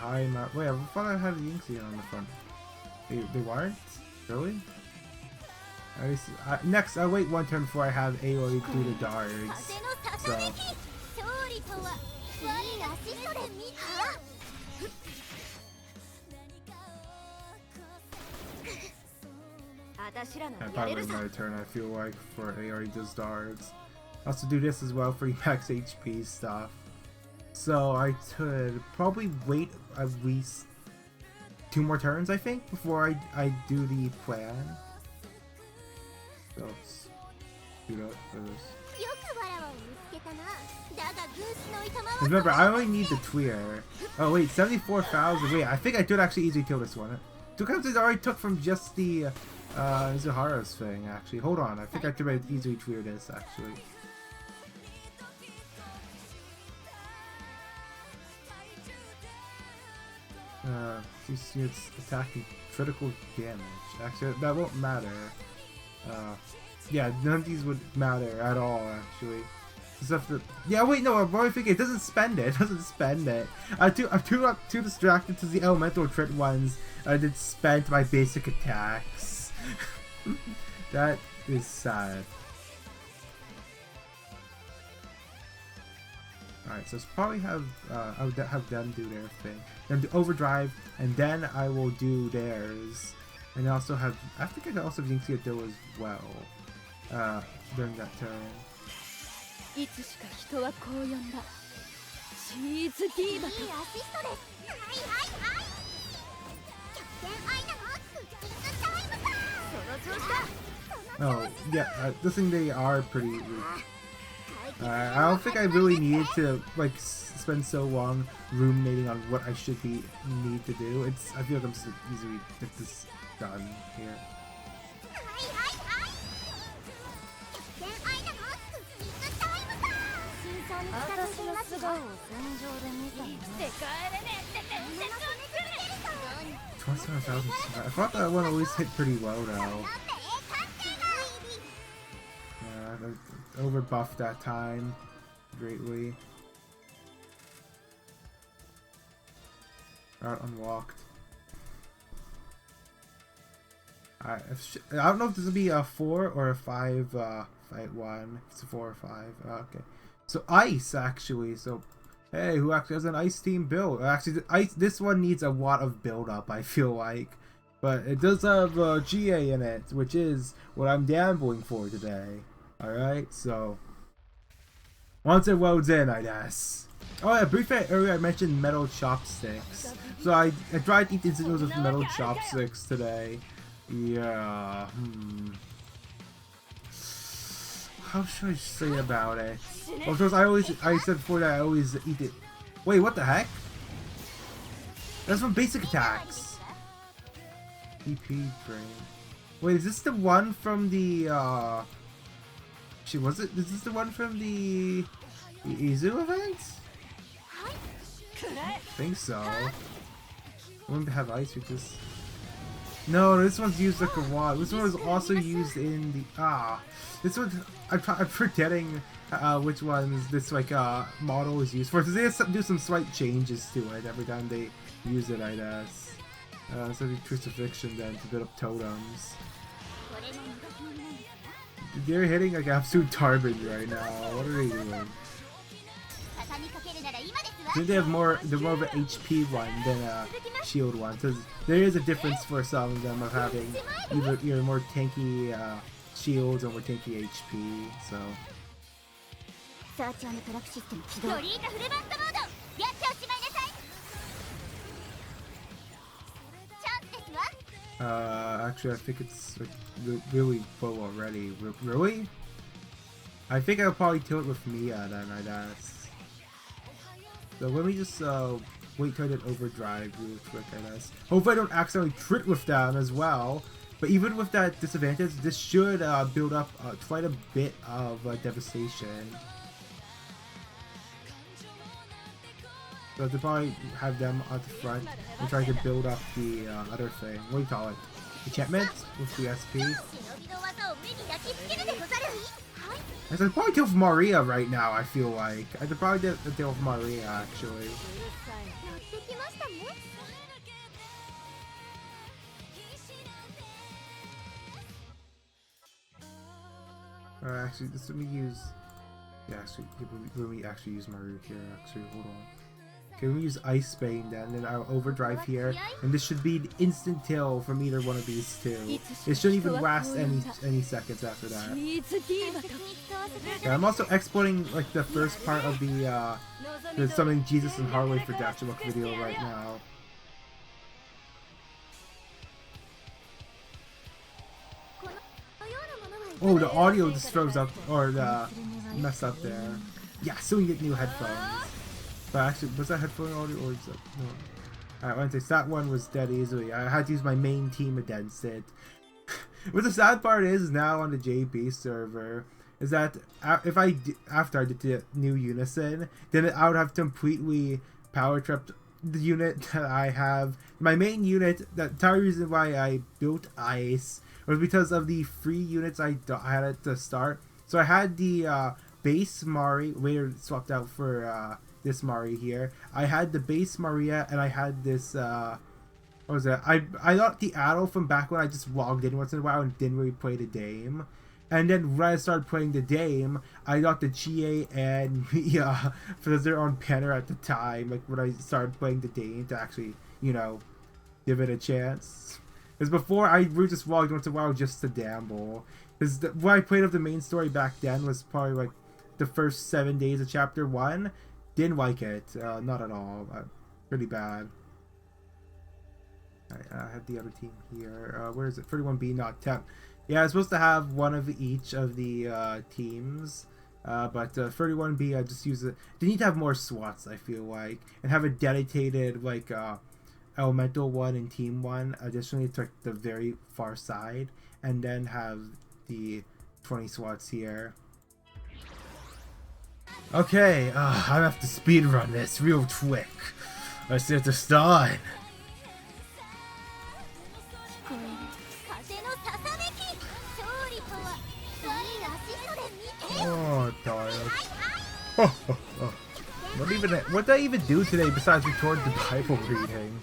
High amount. Wait, I thought I had a Yingxi on the front. They weren't? Really? Next, I'll wait one turn before I have Aoi do the darts. So. Probably my turn, I feel like, for Aoi does darts. I also do this as well for max HP stuff. So I could probably wait at least 2 more turns, I think, before I do the plan. So let's do that first. Remember, I only need the Tweer. Oh wait, 74,000. Wait, I think I could actually easily kill this one. 2 counts I already took from just the Izuhara's thing, actually. Hold on, I think I could easily Tweer this, actually. These units attacking critical damage. Actually, that won't matter. Yeah, none of these would matter at all, actually. Except that, yeah, wait, no, I'm already thinking it doesn't spend it. It doesn't spend it. I'm too distracted to the elemental crit ones. I did spend my basic attacks. That is sad. Alright, so let's probably have I would have them do their thing. Then do overdrive, and then I will do theirs. And I also have, I think I can also Jinxie a do as well during that turn. Oh, yeah, this thing they are pretty weak. I don't think I really need to spend so long ruminating on what I should need to do. I feel like I'm just easily get this done here. I thought that one always hit pretty well though. I over buffed that time greatly. Route unlocked. I don't know if this will be a 4 or a 5 fight one. It's a 4 or 5. Okay. So ice actually. So hey, who actually has an ice team build? Actually, this one needs a lot of build up, I feel like. But it does have Chie in it, which is what I'm gambling for today. Alright, so once it loads in, I guess. Oh yeah, briefly earlier I mentioned metal chopsticks. So I tried eating signals with metal chopsticks today. Yeah. How should I say about it? Well, of course, I said before that I always eat it. Wait, what the heck? That's from basic attacks. EP brain. Wait, is this the one from the Shit, was it? Is this the one from the Izu event? I think so. I want to have ice with this. No, this one's used like a lot. This one was also used in the this one I'm forgetting which ones this model is used for. Because they do some slight changes to it every time they use it, I guess. So the crucifixion then to build up totems. They're hitting like absolute garbage right now. What are they doing? I think they have they're more of an HP one than a shield one. Because there is a difference for some of them of having either more tanky shields or more tanky HP. So. Actually, I think it's like really full already. Really? I think I'll probably kill it with Mia then, I guess. So let me just wait till I get overdrive real quick, I guess. Hopefully I don't accidentally crit with them as well. But even with that disadvantage, this should build up quite a bit of devastation. So to probably have them at the front and try to build up the other thing. What do you call it? Enchantments with the SP. I should probably kill Maria right now, I feel like. I could probably get the deal with Maria, actually. Actually, let me use... Yeah, actually, let me actually use Maria here, actually. Hold on. Okay, let me use Ice Bane then I'll overdrive here. And this should be an instant kill from either one of these two. It shouldn't even last any seconds after that. Yeah, I'm also exporting like the first part of the Summoning Jesus and Haruhi for Dacha look video right now. Oh, the audio just froze up, or messed up there. Yeah, so we get new headphones. But actually, was that headphone audio or is that no? Alright, that one was dead easily. I had to use my main team against it. What the sad part is now on the JP server is that if after I did the new Unison, then I would have completely power tripped the unit that I have. My main unit, the entire reason why I built Ice was because of the free units I had at the start. So I had the base Mari, later swapped out for this Mari here. I had the base Maria and I had this what was that? I got the Adel from back when I just logged in once in a while and didn't really play the Dame. And then when I started playing the Dame, I got the Chie and Mia because they're on banner at the time, like when I started playing the Dame to actually, you know, give it a chance. Because before I really just logged once in a while just to gamble. Because what I played of the main story back then was probably like the first 7 days of chapter 1. Didn't like it, not at all. Pretty bad. I have the other team here. Where is it? 31B, not temp. Yeah, I'm supposed to have one of each of the teams. But 31B, I just use it. They need to have more SWATs, I feel like. And have a dedicated, like, elemental one and team one. Additionally, to like, the very far side. And then have the 20 SWATs here. Okay, I have to speedrun this real quick. Let's get this done. Oh, tired. What did I even do today besides record the Bible reading?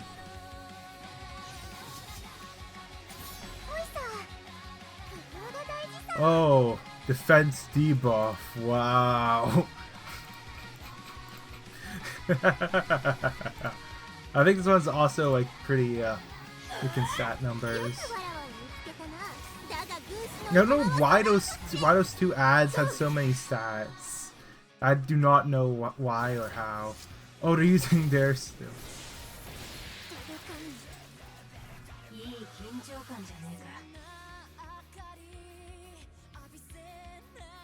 Oh, defense debuff. Wow. I think this one's also like pretty freaking stat numbers. I don't know why those two ads had so many stats. I do not know why or how. Oh, they're using theirs still.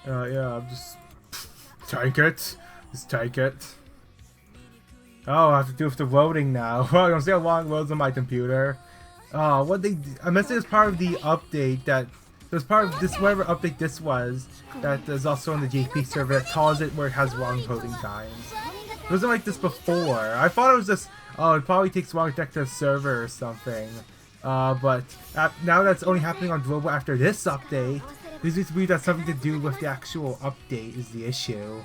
Yeah, I'm just take it. Just take it. Oh, I have to do with the loading now. Well, I don't see how long it loads on my computer. What they... I must say it's part of the update that... There's part of this, whatever update this was, that is also on the JP server that calls it where it has long loading times. It wasn't like this before. I thought it was just, oh, it probably takes long to connect to the server or something. But now that's only happening on global after this update. This needs to be that something to do with the actual update is the issue.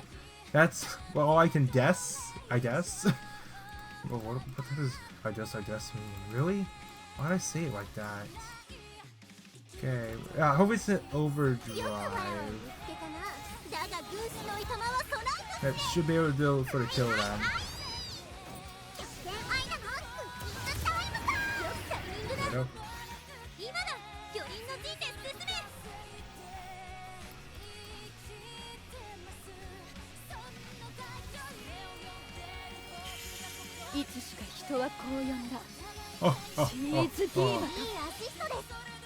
That's, well, all I can guess, I guess. Well, what does I guess mean? Really? Why did I say it like that? Okay, I hope it's an overdrive. That should be able to do for the kill then. There we go.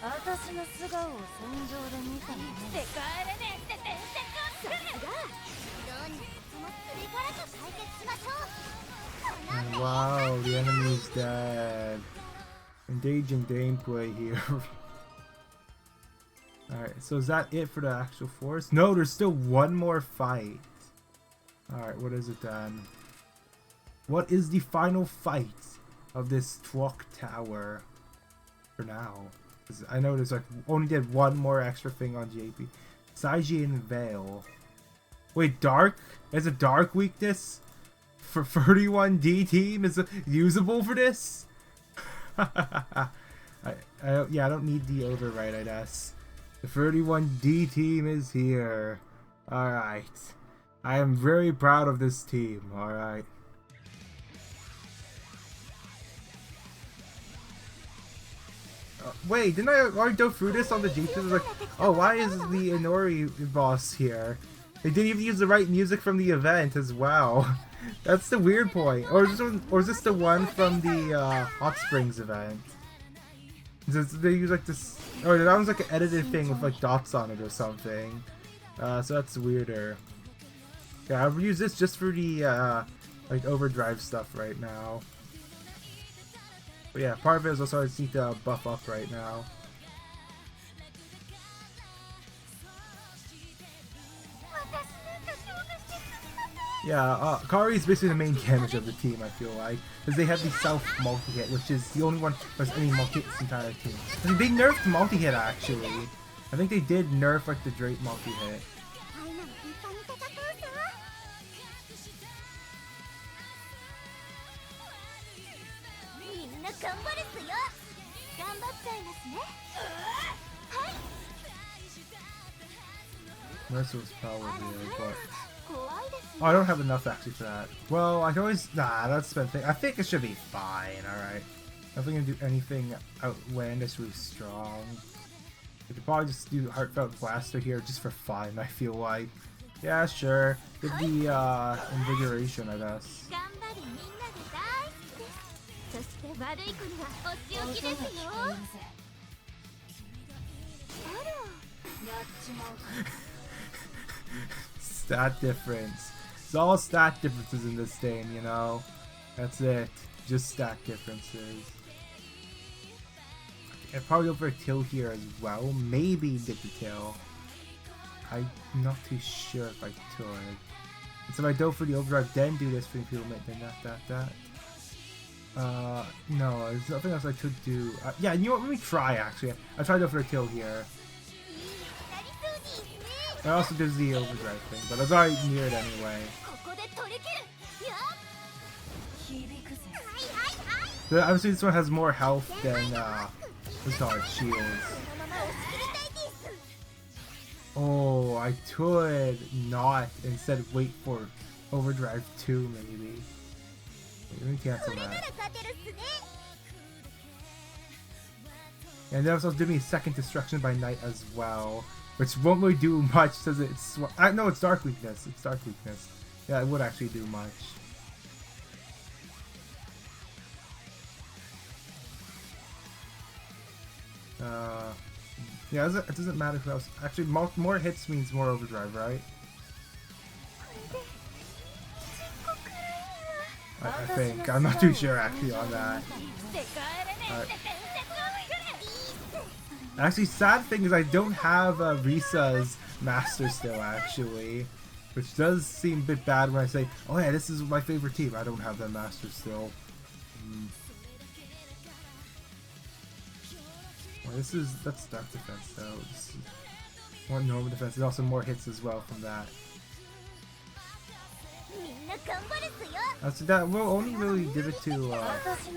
私の素顔を戦場で見たのね。世界レネって伝説を作る。どうにかその釣りからと解決しましょう。 Wow, the enemy's dead. Engaging gameplay here. Alright, so is that it for the actual force? No, there's still one more fight. Alright, what is it then? What is the final fight of this truck tower for now? 'Cause I know there's like only did one more extra thing on JP. Saiji and Veil. Wait, Dark? There's a Dark weakness? For 31D team is usable for this? Yeah, I don't need the override, I guess. The 31D team is here. Alright. I am very proud of this team. Alright. Wait, didn't I already go through this on the G2? Like, oh, why is the Inori boss here? They didn't even use the right music from the event as well. That's the weird point. Or is this the one from the Hot Springs event? They use like this, or that was like an edited thing with like dots on it or something. So that's weirder. Yeah, I'll use this just for the like overdrive stuff right now. But yeah, part of it is also I just need to buff up right now. Yeah, Kari is basically the main damage of the team, I feel like. Because they have the self multi-hit, which is the only one that has any multi-hit this entire team. I mean, they nerfed multi-hit, actually. I think they did nerf, like, the Drake multi-hit. Merciless power here, but... Oh, I don't have enough actually for that. Well, I can always... Nah, that's the thing. I think it should be fine, alright. I don't think I can do anything outlandishly strong. I could probably just do Heartfelt Blaster here just for fun, I feel like. Yeah, sure. Give the Invigoration, I guess. Stat difference. It's all stat differences in this game, you know? That's it. Just stat differences. I'd probably go for a kill here as well. Maybe get the kill. I'm not too sure if I could. And so if I go for the overdrive, then do this for improvement, then that. No, there's nothing else I could do. Yeah, you know what? Let me try actually. I'll try to go for a kill here. I also did the overdrive thing, but I was already near it anyway. Obviously, this one has more health than what's called shields. Oh, I could not instead wait for overdrive 2 maybe. Wait, let me cancel that. And then also doing second destruction by night as well. Which won't really do much, says it's... No, it's Dark Weakness. It's Dark Weakness. Yeah, it would actually do much. Yeah, it doesn't matter if else. Actually, more hits means more overdrive, right? I think. I'm not too sure actually on that. Right. Actually, sad thing is I don't have Risa's master still, actually. Which does seem a bit bad when I say, oh yeah, this is my favorite team. I don't have that master still. Well, that's Dark Defense though. This is more normal defense. There's also more hits as well from that. So that will only really give it to them, I guess.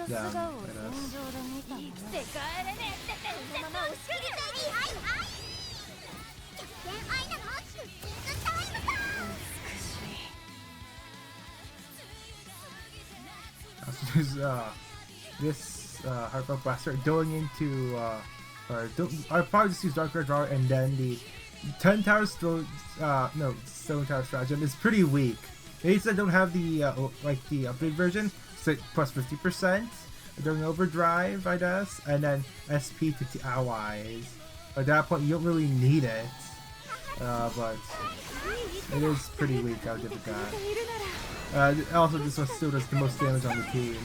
This Heartfelt Blaster going into I'll probably just use Dark Red Draw, and then the 10 Tower Stone Tower Stratagem is pretty weak. Maybe I don't have the like the upgrade version, so plus 50%, during overdrive, I guess, and then SP to allies. At that point, you don't really need it, but it is pretty weak. I'll give it that. Also, this one still does the most damage on the team,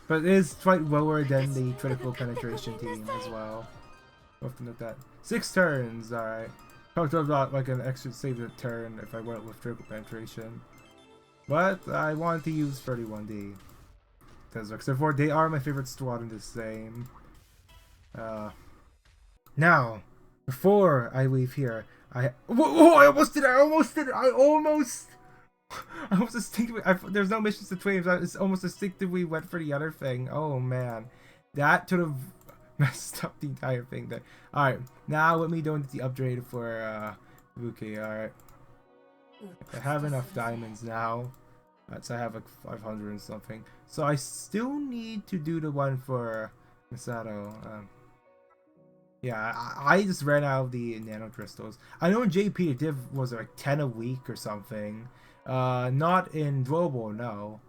but it is quite lower than the critical penetration team as well. We'll have to note that. 6 turns, alright. Talked about like an extra save a turn if I went with critical penetration. But I wanted to use 31D. Because except for they are my favorite squad in this game. Now, before I leave here, I almost did it! I almost instinctively. There's no missions to claim. It's almost instinctively went for the other thing. Oh man, that could have messed up the entire thing there. Alright, now let me go into the upgrade for Lucio. Alright. I have enough diamonds now. So I have like 500 and something. So I still need to do the one for Misato. Yeah, I just ran out of the nano crystals. I know in JP the div was like 10 a week or something. Not in global, no.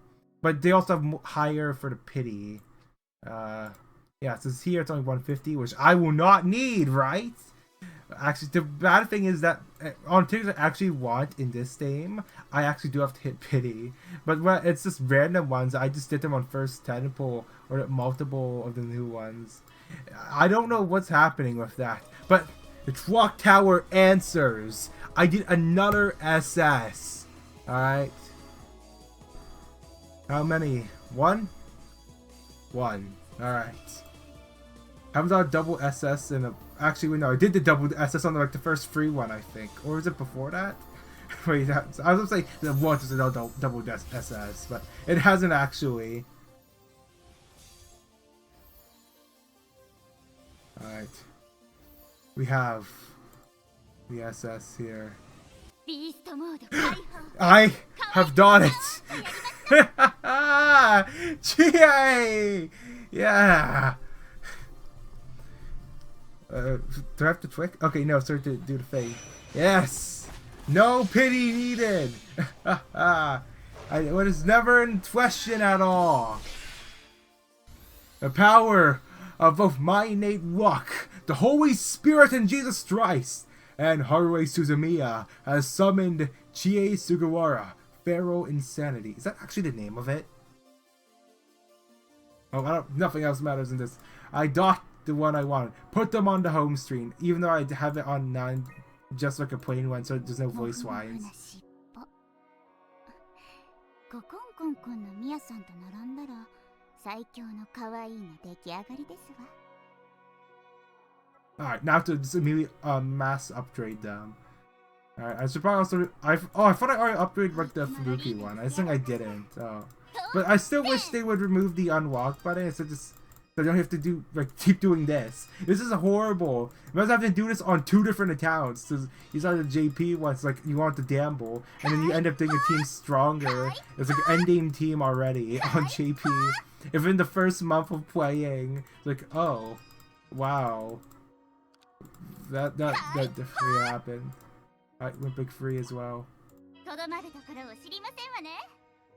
But they also have higher for the pity. Yeah, so here it's only 150, which I will not need, right? Actually, the bad thing is that on things I actually want in this game, I actually do have to hit pity. But when it's just random ones, I just did them on first 10 pull or multiple of the new ones. I don't know what's happening with that. But the clock tower answers. I did another SS. Alright. How many? 1? 1. Alright. I haven't done a double SS in a... Actually, wait, no, I did the double SS on like the first free one, I think. Or was it before that? Wait, I was gonna say the one was a double SS, but it hasn't actually. Alright. We have the SS here. I have done it! Chie! Yeah! Do I have to click? Okay, no, start to do the fade. Yes! No pity needed! It was never in question at all. The power of both my innate luck, the Holy Spirit and Jesus Christ, and Haruhi Suzumiya has summoned Chie Sugawara, Pharaoh Insanity. Is that actually the name of it? Oh, nothing else matters in this. I got the one I wanted. Put them on the home screen, even though I have it on 9, just like a plain one, so there's no voice lines. Alright, now to just immediately mass upgrade them. Alright, I should probably also... I thought I already upgraded like the Fubuki one. I think I didn't. Oh. But I still wish they would remove the unlock button instead of just... So I don't have to do keep doing this. This is horrible. You must have to do this on 2 different accounts. Cause you saw the JP ones, like you want to gamble, and then you end up doing a team stronger. It's like an endgame team already on JP. If in the first month of playing, it's like, oh, wow, that definitely happened. I went big free as well.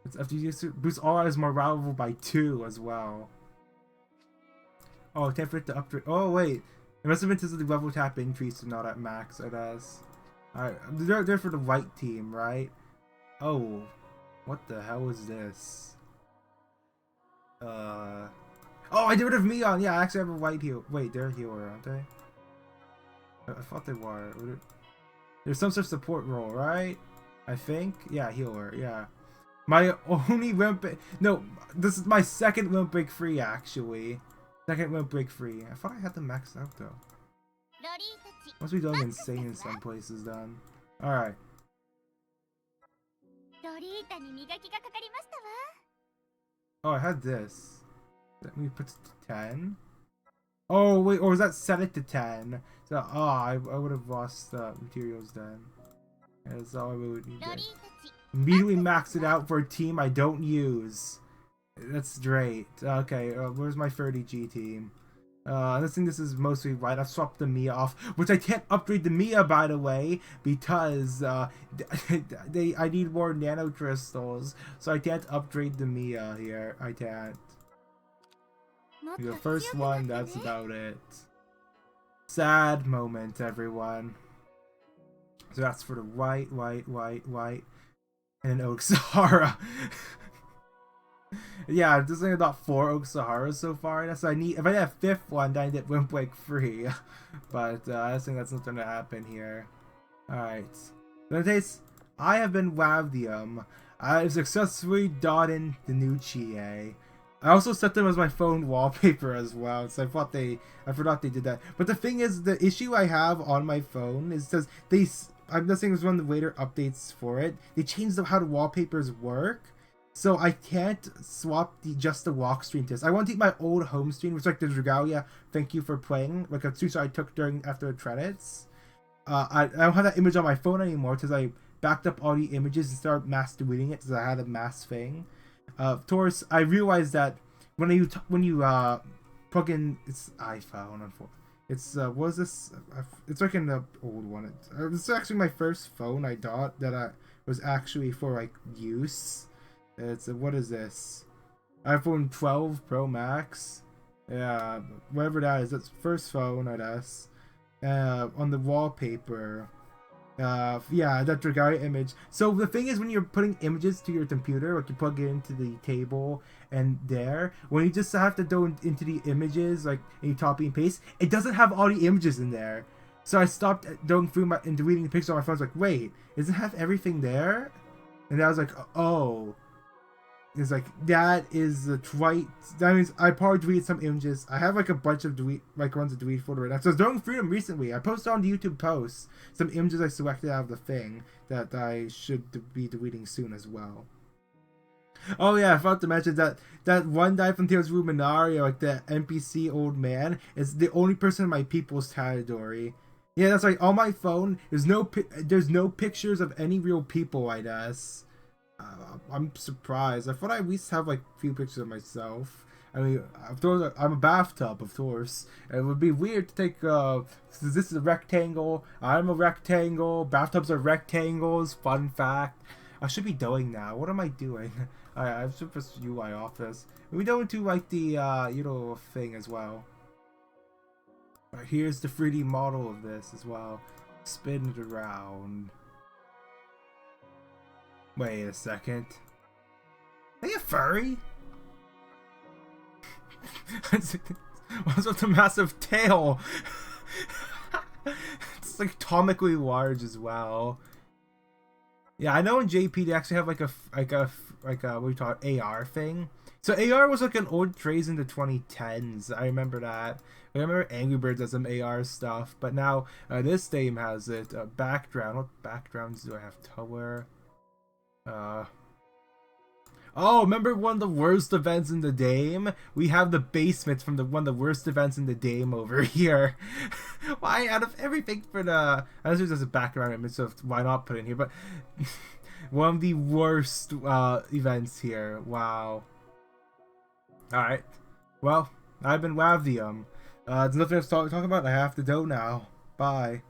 It's after you boost all out his morale level by 2 as well. Oh, time for it to upgrade. Oh, wait. It must have been because the level tap increase and not at max, I guess. Alright, they're for the white team, right? Oh, what the hell is this? Oh, I did rid of Mion! Yeah, I actually have a white heal. Wait, they're a healer, aren't they? I thought they were. There's some sort of support role, right? I think? Yeah, healer, yeah. My only Olympic... No, this is my second Olympic free, actually. Second went break free. I thought I had them maxed out though. Must be going insane in some places then. Alright. Oh, I had this. Let me put it to 10. Oh wait, or was that set it to 10? So I would have lost materials then. That's all I would need. Immediately max it out for a team I don't use. That's great. Okay, where's my 30G team? I think this is mostly right. I've swapped the Mia off, which I can't upgrade the Mia, by the way, because I need more nano crystals, so I can't upgrade the Mia here. I can't. The first one, that's about it. Sad moment, everyone. So that's for the white, and then Oak Sahara. Yeah, I'm just thinking about 4 Oak Saharas so far. That's what I need. If I had a 5th one, then I get Wimp Wake free. But I think that's not going to happen here. Alright. In any case, I have been WaVdium. I've successfully dotted the new Chie. I also set them as my phone wallpaper as well, so I forgot they did that. But the thing is, the issue I have on my phone is because I'm guessing it was one of the later updates for it. They changed how the wallpapers work. So I can't swap just the walk screen test. I want to take my old home screen, which is like the Regalia "Thank you for playing," like a screenshot I took after the credits. I don't have that image on my phone anymore because I backed up all the images and started mass deleting it because I had a mass thing. Of course, I realized that when you plug in, it's iPhone. It's what is this? It's like an old one. It's actually my first phone I got that was actually for like use. It's what is this? iPhone 12 Pro Max. Yeah, whatever that is. That's first phone, I guess. On the wallpaper. Yeah, that Dragaria image. So the thing is, when you're putting images to your computer, like you plug it into the table and there, when you just have to go into the images, like and you copy and paste, it doesn't have all the images in there. So I stopped going through and deleting the pictures on my phone. I was like, wait, does it have everything there? And I was like, oh. It's like, that is the right. That means I probably deleted some images. I have like a bunch of ones to delete folder right now. So I was going through them recently. I posted on the YouTube posts some images I selected out of the thing that I should be deleting soon as well. Oh yeah, I forgot to mention that one guy from Tales of Luminaria, like the NPC old man, is the only person in my people's category. Yeah, that's like on my phone. There's no pictures of any real people, I guess. I'm surprised. I thought I at least have like a few pictures of myself. I mean, I'm a bathtub, of course. It would be weird to take. This is a rectangle. I'm a rectangle. Bathtubs are rectangles. Fun fact. I should be doing now. What am I doing? I should press UI office. We go into like the thing as well. Right, here's the 3D model of this as well. Spin it around. Wait a second. Are you a furry? What's with the massive tail? It's like atomically large as well. Yeah, I know in JP they actually have like a what do you call it, AR thing. So AR was like an old craze in the 2010s. I remember that. I remember Angry Birds has some AR stuff, but now this game has it. Background. What backgrounds do I have? Color. Oh, remember one of the worst events in the game? We have the basement from one of the worst events in the game over here. Why, out of everything for the... I know there's a background image, so why not put it in here? But one of the worst events here. Wow. Alright. Well, I've been WaVdium. There's nothing else to talk about. I have to go now. Bye.